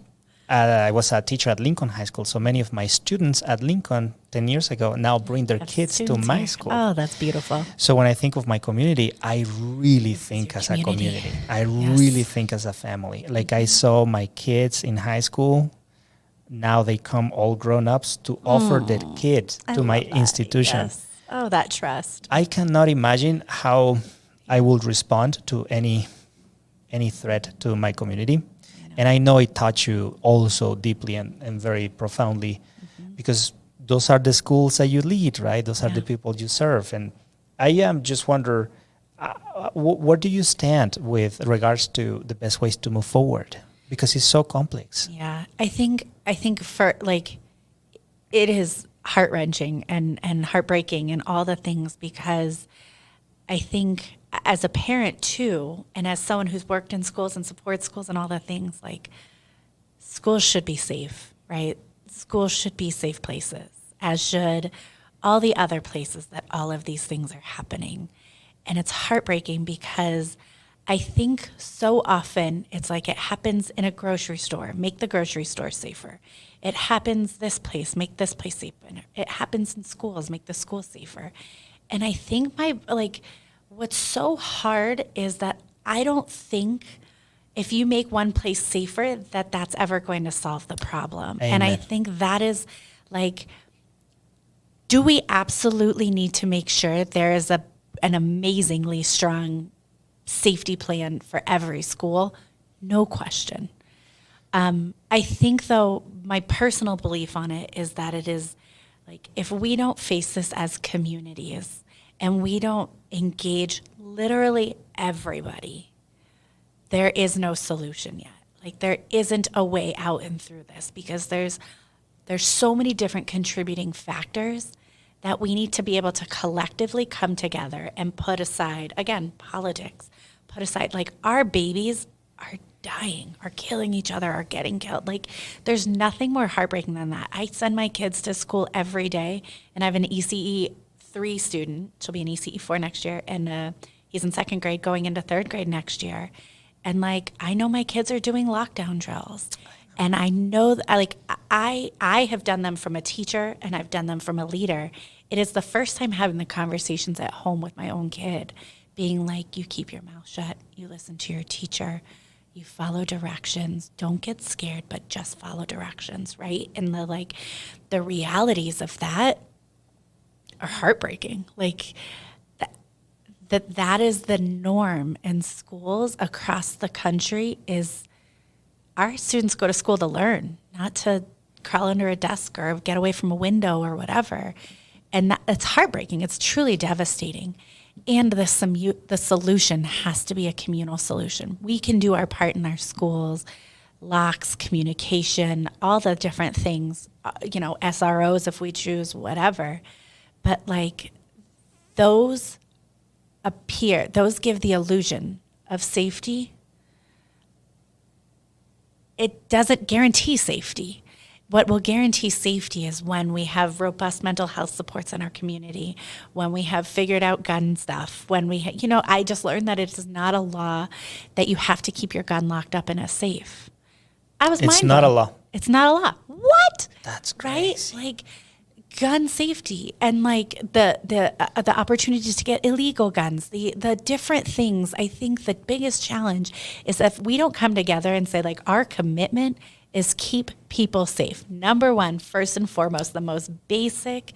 I was a teacher at Lincoln High School, so many of my students at Lincoln 10 years ago now bring their kids to my school. Oh, that's beautiful. So when I think of my community, I really think as a community. I really think as a family. Like, I saw my kids in high school. Now they come all grown-ups to offer their kids to my institution. Yes. Oh, that trust. I cannot imagine how I would respond to any threat to my community. And I know it touched you also deeply and very profoundly, because those are the schools that you lead, right? Those are the people you serve. And I just wonder, where do you stand with regards to the best ways to move forward? Because it's so complex. Yeah, I think for, like, it is heart-wrenching and heartbreaking and all the things, because I think as a parent too, and as someone who's worked in schools and support schools and all the things, like, schools should be safe, right? Schools should be safe places, as should all the other places that all of these things are happening. And it's heartbreaking because I think so often it's like, it happens in a grocery store, make the grocery store safer. It happens this place, make this place safer. It happens in schools, make the school safer. And I think what's so hard is that I don't think if you make one place safer, that that's ever going to solve the problem. Amen. And I think that is, like, do we absolutely need to make sure there is an amazingly strong safety plan for every school? No question. I think, though, my personal belief on it is that it is, like, if we don't face this as communities and we don't engage literally everybody, there is no solution yet. Like there isn't a way out and through this because there's so many different contributing factors that we need to be able to collectively come together and put aside, again, politics, put aside, like our babies are dying, are killing each other, are getting killed. Like there's nothing more heartbreaking than that. I send my kids to school every day, and I have an ECE 3 student. She'll be an ECE 4 next year, and he's in 2nd grade going into 3rd grade next year. And like, I know my kids are doing lockdown drills, and I know that, like, I have done them from a teacher and I've done them from a leader. It is the first time having the conversations at home with my own kid, being like, you keep your mouth shut, you listen to your teacher, you follow directions, don't get scared, but just follow directions, right? And the realities of that are heartbreaking. Like that is the norm in schools across the country. Is our students go to school to learn, not to crawl under a desk or get away from a window or whatever. And it's heartbreaking. It's truly devastating. And the solution has to be a communal solution. We can do our part in our schools, locks, communication, all the different things, SROs if we choose, whatever. But like those give the illusion of safety. It doesn't guarantee safety. What will guarantee safety is when we have robust mental health supports in our community, when we have figured out gun stuff, when we, I just learned that it is not a law that you have to keep your gun locked up in a safe. It's not a law. It's not a law. What? That's crazy. Right? Like gun safety and like the opportunities to get illegal guns, the different things. I think the biggest challenge is if we don't come together and say like our commitment is keep people safe. Number one, first and foremost, the most basic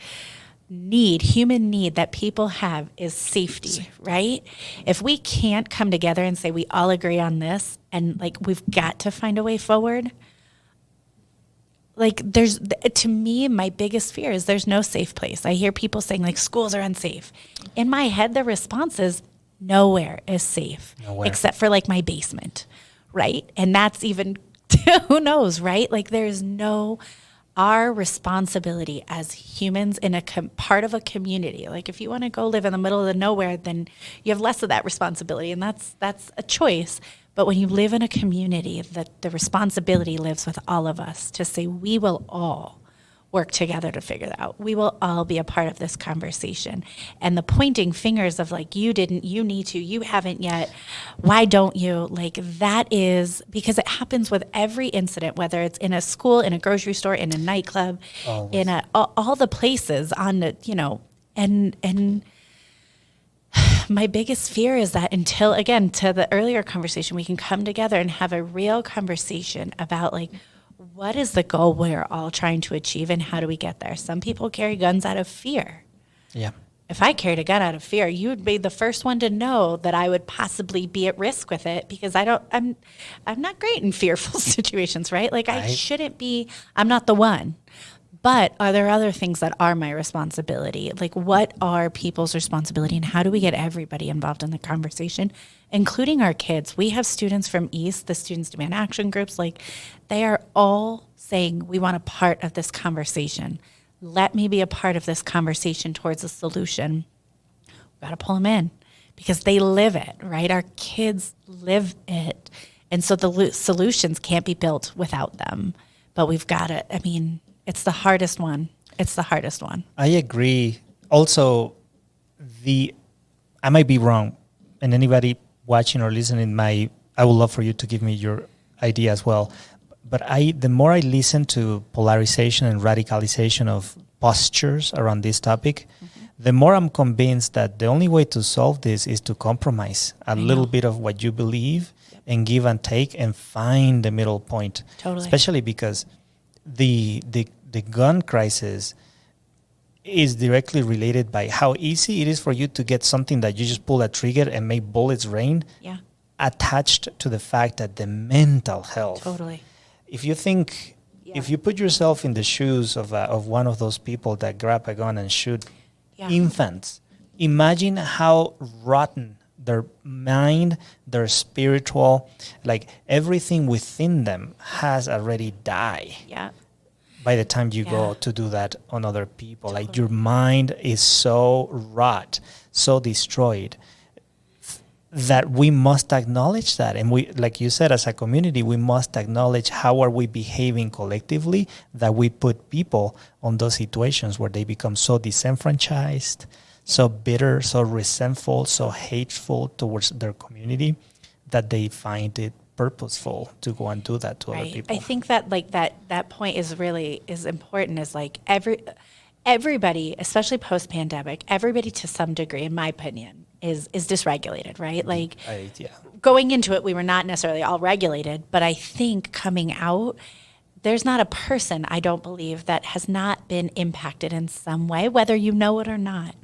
human need that people have is safety, right? If we can't come together and say we all agree on this and like we've got to find a way forward, like to me, my biggest fear is there's no safe place. I hear people saying like schools are unsafe. In my head, the response is nowhere is safe except for like my basement, right? And that's even who knows, right? Like there's our responsibility as humans in a part of a community. Like if you want to go live in the middle of the nowhere, then you have less of that responsibility, and that's a choice. But when you live in a community, the responsibility lives with all of us to say we will all work together to figure that out. We will all be a part of this conversation. And the pointing fingers of like, you didn't, you need to, you haven't yet, why don't you? Like that is, because it happens with every incident, whether it's in a school, in a grocery store, in a nightclub, in all the places on the, and my biggest fear is that until, again, to the earlier conversation, we can come together and have a real conversation about like, what is the goal we're all trying to achieve and how do we get there? Some people carry guns out of fear. Yeah. If I carried a gun out of fear, you would be the first one to know that I would possibly be at risk with it because I'm not great in fearful situations, right? Like I shouldn't be, I'm not the one. But are there other things that are my responsibility? Like what are people's responsibility and how do we get everybody involved in the conversation, including our kids? We have students from East, the Students Demand Action groups, like they are all saying we want a part of this conversation. Let me be a part of this conversation towards a solution. We've got to pull them in because they live it, right? Our kids live it. And so the solutions can't be built without them. But we've got to, it's the hardest one. It's the hardest one. I agree. Also, I might be wrong, and anybody watching or listening I would love for you to give me your idea as well. But the more I listen to polarization and radicalization of postures around this topic, the more I'm convinced that the only way to solve this is to compromise a little bit of what you believe and give and take and find the middle point. Totally. Especially because the gun crisis is directly related by how easy it is for you to get something that you just pull a trigger and make bullets rain, attached to the fact that the mental health. Totally. If you think, if you put yourself in the shoes of one of those people that grab a gun and shoot infants, imagine how rotten their mind, their spiritual, like everything within them has already died. Yeah. By the time you go to do that on other people, like your mind is so rot, so destroyed, that we must acknowledge that. And we, like you said, as a community, we must acknowledge how are we behaving collectively, that we put people on those situations where they become so disenfranchised, so bitter, so resentful, so hateful towards their community, that they find it purposeful to go and do that to other people. I think that like that point is really is important, is like everybody, especially post-pandemic, everybody to some degree, in my opinion, is dysregulated, right? Like going into it, we were not necessarily all regulated, but I think coming out, there's not a person, I don't believe, that has not been impacted in some way, whether you know it or not.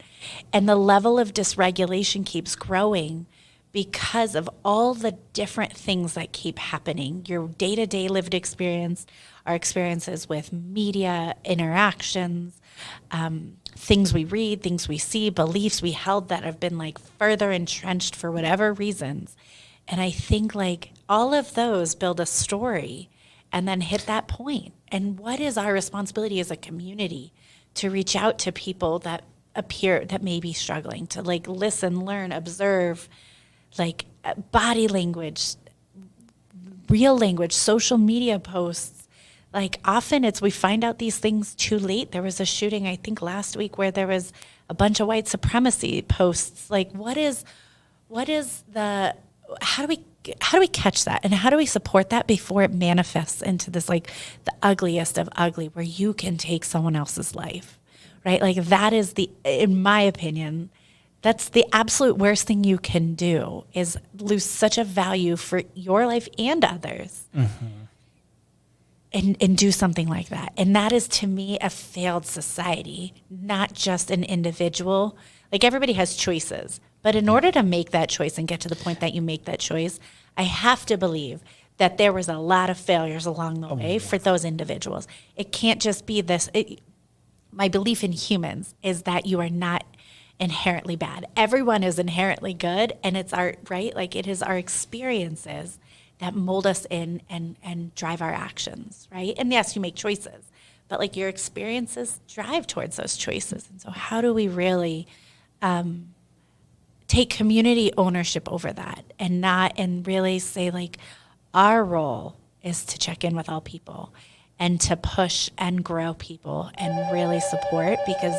And the level of dysregulation keeps growing because of all the different things that keep happening. Your day-to-day lived experience, our experiences with media, interactions, things we read, things we see, beliefs we held that have been like further entrenched for whatever reasons. And I think like all of those build a story and then hit that point. And what is our responsibility as a community to reach out to people that may be struggling, to like listen, learn, observe, like body language, real language, social media posts. Like often we find out these things too late. There was a shooting, I think last week, where there was a bunch of white supremacy posts. Like how do we catch that? And how do we support that before it manifests into this, like the ugliest of ugly, where you can take someone else's life, right? Like that is in my opinion, that's the absolute worst thing you can do, is lose such a value for your life and others. Mm-hmm. And do something like that. And that is, to me, a failed society, not just an individual. Like everybody has choices, but in order to make that choice and get to the point that you make that choice, I have to believe that there was a lot of failures along the way for those individuals. It can't just be this. My belief in humans is that you are not inherently bad. Everyone is inherently good, and it's like it is our experiences that mold us in and drive our actions, right? And yes, you make choices, but like your experiences drive towards those choices. And so how do we really take community ownership over that, and really say like our role is to check in with all people and to push and grow people and really support, because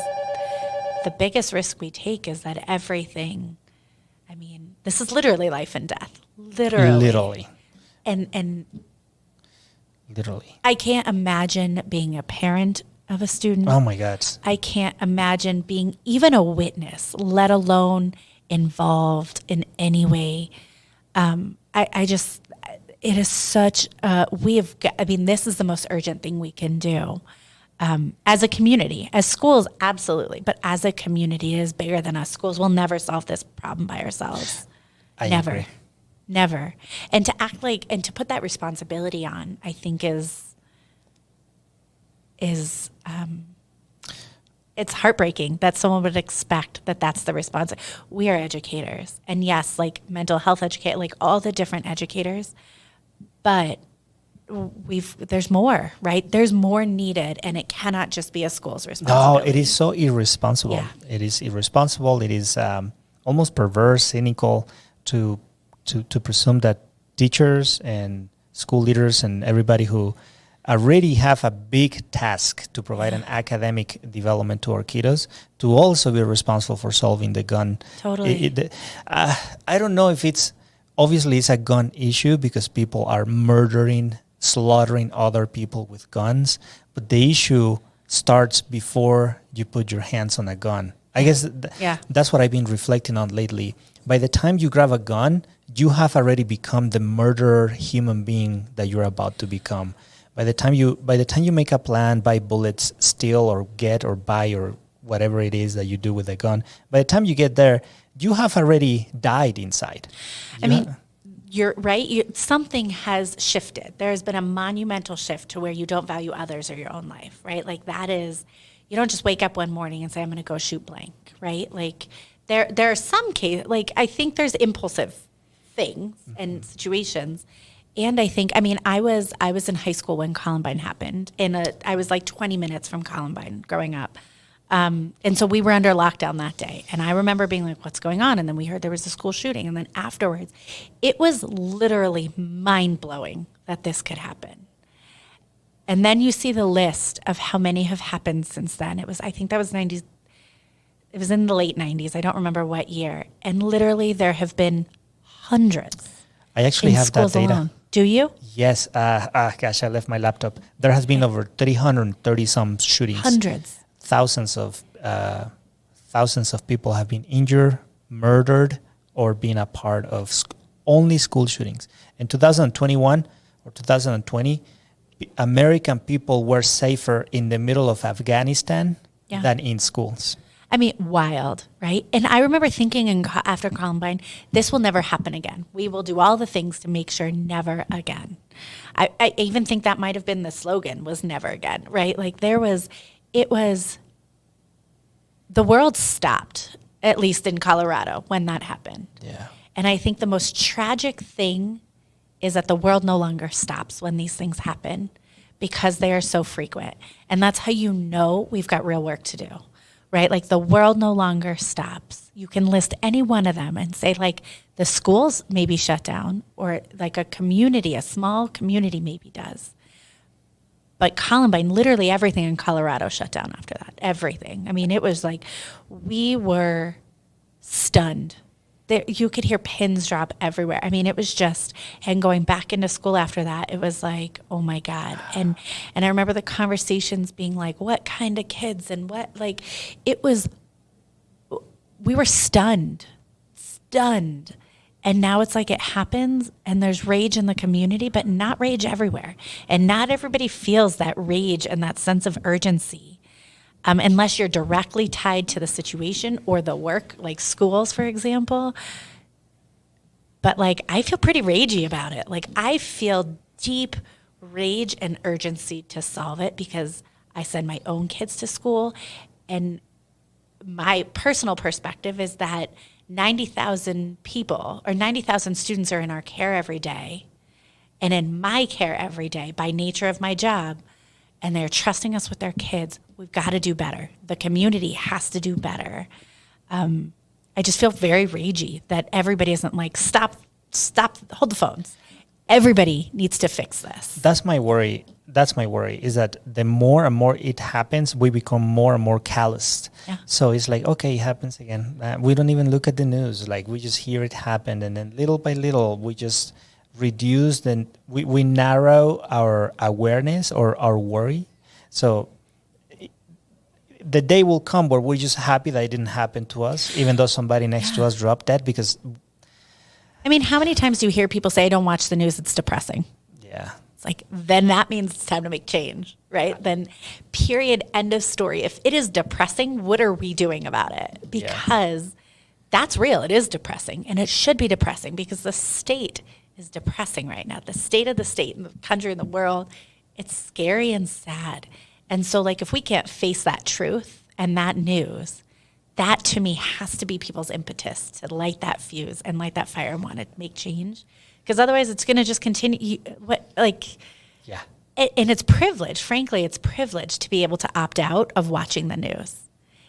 the biggest risk we take is that everything, I mean, this is literally life and death, literally. And literally, I can't imagine being a parent of a student. Oh my God. I can't imagine being even a witness, let alone involved in any way. It is such, this is the most urgent thing we can do. As a community, as schools, absolutely. But as a community, it is bigger than us. Schools will never solve this problem by ourselves. I Never. agree. Never. And to act like, and to put that responsibility on, I think is it's heartbreaking that someone would expect that that's the response. We are educators. And yes, like mental health educators, like all the different educators, but there's more, right? There's more needed, and it cannot just be a school's responsibility. No, it is so irresponsible. Yeah. It is irresponsible. It is almost perverse, cynical to presume that teachers and school leaders and everybody who already have a big task to provide an academic development to our kiddos to also be responsible for solving the gun. Totally. I don't know if obviously it's a gun issue because people are murdering, slaughtering other people with guns, but the issue starts before you put your hands on a gun. I guess that's what I've been reflecting on lately. By the time you grab a gun, you have already become the murderer human being that you're about to become. By the time you make a plan, buy bullets, steal or get or buy or whatever it is that you do with a gun, by the time you get there, you have already died inside. You're right. Something has shifted. There has been a monumental shift to where you don't value others or your own life, right? Like that is, you don't just wake up one morning and say, I'm going to go shoot blank, right? Like There are some cases, like I think there's impulsive things and situations. And I was in high school when Columbine happened. I was like 20 minutes from Columbine growing up. And so we were under lockdown that day. And I remember being like, what's going on? And then we heard there was a school shooting. And then afterwards, it was literally mind-blowing that this could happen. And then you see the list of how many have happened since then. I think that was 90s. It was in the late 90s. I don't remember what year. And literally there have been hundreds. I actually have that data. Alone. Do you? Yes. Gosh, I left my laptop. There has been over 330 some shootings. Hundreds. Thousands of people have been injured, murdered, or been a part of only school shootings. In 2021 or 2020, American people were safer in the middle of Afghanistan than in schools. I mean, wild, right? And I remember thinking after Columbine, this will never happen again. We will do all the things to make sure never again. I even think that might have been the slogan, was never again, right? Like the world stopped, at least in Colorado, when that happened. Yeah. And I think the most tragic thing is that the world no longer stops when these things happen because they are so frequent. And that's how you know we've got real work to do. Right? Like the world no longer stops. You can list any one of them and say like the schools maybe shut down or like a small community maybe does. But Columbine, literally everything in Colorado shut down after that. Everything. I mean, it was like we were stunned. You could hear pins drop everywhere. I mean, it was just, and going back into school after that, it was like, oh my God. And I remember the conversations being like, what kind of kids and what, like, we were stunned. And now it's like it happens and there's rage in the community, but not rage everywhere. And not everybody feels that rage and that sense of urgency. Unless you're directly tied to the situation or the work, like schools, for example. But like, I feel pretty ragey about it. Like I feel deep rage and urgency to solve it because I send my own kids to school. And my personal perspective is that 90,000 people or 90,000 students are in our care every day. And in my care every day, by nature of my job, and they're trusting us with their kids, we've got to do better. The community has to do better. I just feel very ragey that everybody isn't like, stop, hold the phones. Everybody needs to fix this. That's my worry. Is that the more and more it happens, we become more and more calloused. Yeah. So it's like, okay, it happens again. We don't even look at the news. Like we just hear it happen. And then little by little, we just reduce, then we narrow our awareness or our worry. So the day will come where we're just happy that it didn't happen to us, even though somebody next to us dropped dead. Because I mean, how many times do you hear people say, I don't watch the news, it's depressing? yeah, It's like, then that means it's time to make change, right? Then period, end of story. If it is depressing, what are we doing about it? Because that's real. It is depressing, and it should be depressing because the state is depressing right now. The state of the state and the country and the world, it's scary and sad. And so like if we can't face that truth and that news, that to me has to be people's impetus to light that fuse and light that fire and want to make change. Because otherwise it's going to just continue. yeah. And it's privilege. Frankly, it's privilege to be able to opt out of watching the news.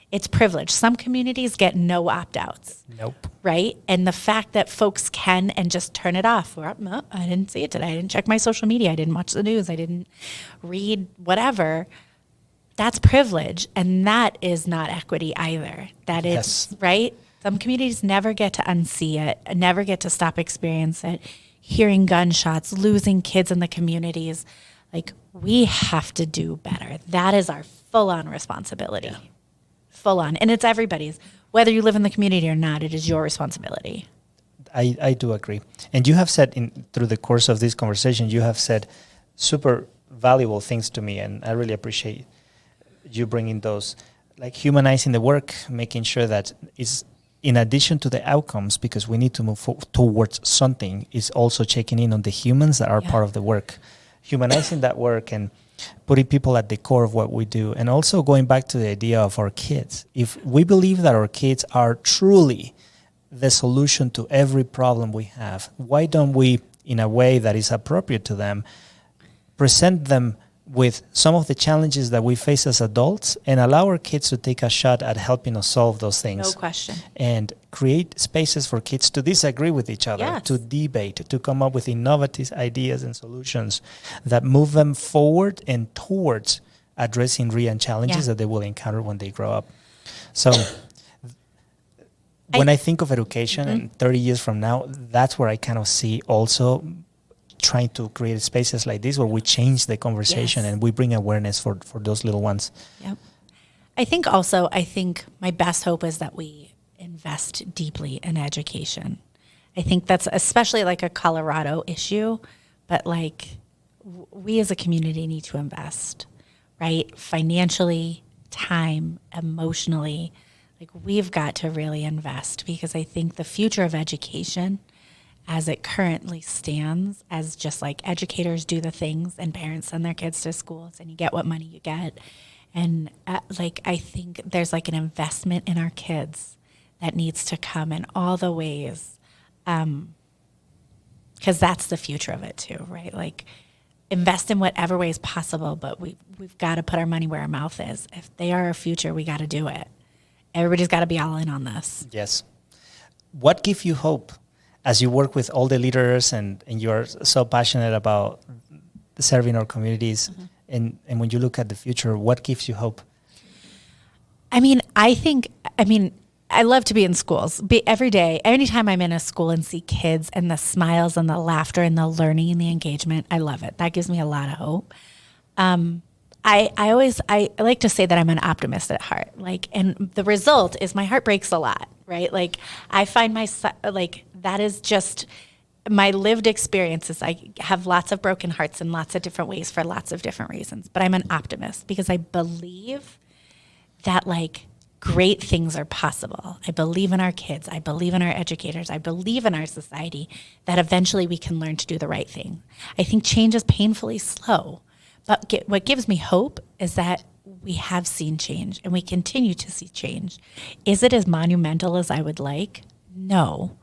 It's privilege. Some communities get no opt-outs. Nope. Right? And the fact that folks can and just turn it off. Or, no, I didn't see it today. I didn't check my social media. I didn't watch the news. I didn't read whatever. That's privilege. And that is not equity either. That is, right? Some communities never get to unsee it, never get to stop experience it. Hearing gunshots, losing kids in the communities. Like, we have to do better. That is our full-on responsibility. Yeah. Full on. And it's everybody's. Whether you live in the community or not, it is your responsibility. I do agree. And you have said through the course of this conversation, you have said super valuable things to me, and I really appreciate you bringing those, like humanizing the work, making sure that it's in addition to the outcomes, because we need to move towards something, is also checking in on the humans that are part of the work, humanizing that work. And putting people at the core of what we do. And also going back to the idea of our kids. If we believe that our kids are truly the solution to every problem we have, why don't we, in a way that is appropriate to them, present them with some of the challenges that we face as adults and allow our kids to take a shot at helping us solve those things. No question. And create spaces for kids to disagree with each other, Yes. to debate, to come up with innovative ideas and solutions that move them forward and towards addressing real challenges that they will encounter when they grow up. So when I think of education and 30 years from now, that's where I kind of see also trying to create spaces like this where we change the conversation and we bring awareness for those little ones. Yep. I think my best hope is that we invest deeply in education. I think that's especially like a Colorado issue, but like we as a community need to invest, right? Financially, time, emotionally, like we've got to really invest because I think the future of education as it currently stands, as just like educators do the things and parents send their kids to schools and you get what money you get. And I think there's like an investment in our kids that needs to come in all the ways. Because that's the future of it too, right? Like invest in whatever way is possible, but we've got to put our money where our mouth is. If they are our future, we got to do it. Everybody's got to be all in on this. Yes. What gives you hope as you work with all the leaders and you're so passionate about serving our communities? And when you look at the future, what gives you hope? I love to be in schools. Every day, anytime I'm in a school and see kids and the smiles and the laughter and the learning and the engagement, I love it. That gives me a lot of hope. I like to say that I'm an optimist at heart. And the result is my heart breaks a lot, right? Like I find that is just my lived experiences. I have lots of broken hearts in lots of different ways for lots of different reasons, but I'm an optimist because I believe that great things are possible. I believe in our kids. I believe in our educators. I believe in our society that eventually we can learn to do the right thing. I think change is painfully slow. But what gives me hope is that we have seen change and we continue to see change. Is it as monumental as I would like? No.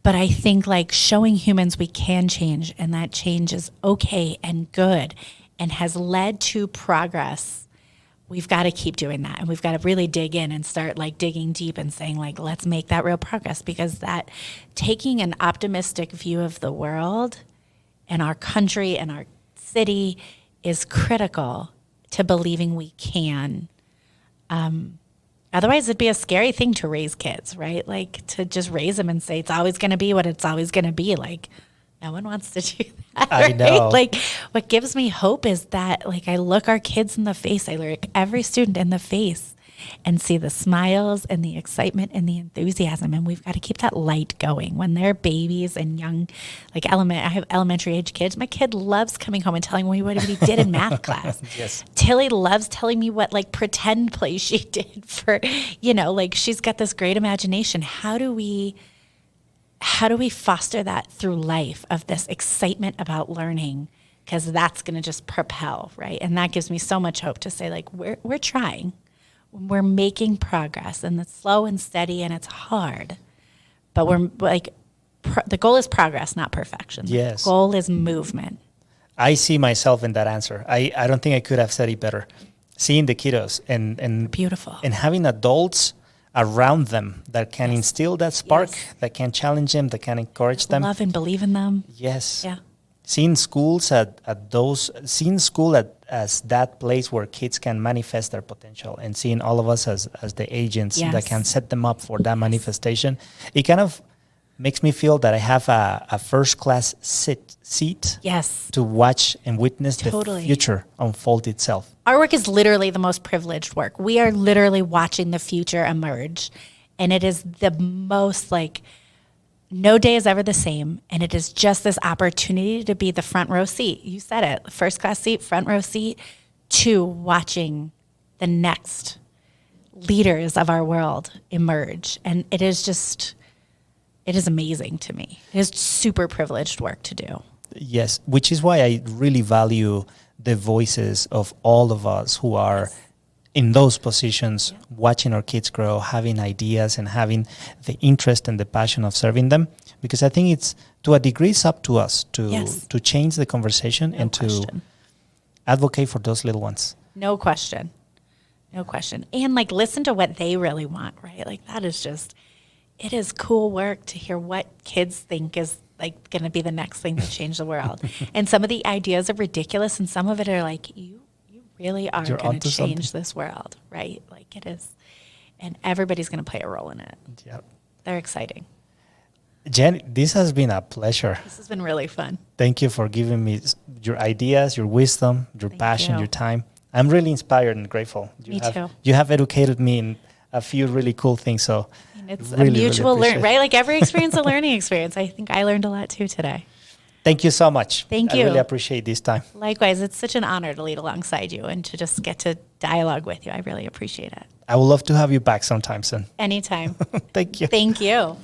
But I think showing humans we can change and that change is okay and good and has led to progress. We've got to keep doing that. And we've got to really dig in and start digging deep and saying let's make that real progress, because that taking an optimistic view of the world and our country and our city is critical to believing we can. Otherwise, it'd be a scary thing to raise kids, right? To just raise them and say it's always going to be what it's always going to be. No one wants to do that. I know. What gives me hope is that I look our kids in the face. I look every student in the face and see the smiles and the excitement and the enthusiasm. And we've got to keep that light going when they're babies and young, I have elementary age kids. My kid loves coming home and telling me what he did in math class. Yes. Tilly loves telling me what pretend play she did for, she's got this great imagination. How do we foster that through life of this excitement about learning? Because that's going to just propel, right? And that gives me so much hope to say we're trying. We're making progress, and it's slow and steady, and it's hard. But we're the goal is progress, not perfection. Yes. The goal is movement. I see myself in that answer. I don't think I could have said it better. Seeing the kiddos and Beautiful. And having adults around them that can instill that spark, that can challenge them, that can encourage them. Love and believe in them. Yes. Yeah. Seeing schools seeing school as that place where kids can manifest their potential, and seeing all of us as the agents that can set them up for that manifestation, it kind of makes me feel that I have a first class seat to watch and witness the future unfold itself. Our work is literally the most privileged work. We are literally watching the future emerge, and it is the most no day is ever the same, and it is just this opportunity to be the front row seat. You said it, first class seat, front row seat, to watching the next leaders of our world emerge. And it is amazing to me. It is super privileged work to do. Yes, which is why I really value the voices of all of us who are in those positions, watching our kids grow, having ideas and having the interest and the passion of serving them. Because I think it's, to a degree, it's up to us to change the conversation and to advocate for those little ones. No question. No question. And like, listen to what they really want, right? Like, that is just, it is cool work to hear what kids think is like going to be the next thing to change the world. And some of the ideas are ridiculous, and some of it are like, you really are going to change this world, right? Like, it is, and everybody's going to play a role in it. Yep. They're exciting. Jen, this has been a pleasure. This has been really fun. Thank you for giving me your ideas, your wisdom, your passion, your time. I'm really inspired and grateful. Me too. You have educated me in a few really cool things. So it's really, a mutual really learn, right? Like, every experience a learning experience. I think I learned a lot too today. Thank you so much. Thank you. I really appreciate this time. Likewise, it's such an honor to lead alongside you and to just get to dialogue with you. I really appreciate it. I would love to have you back sometime soon. Anytime. Thank you. Thank you.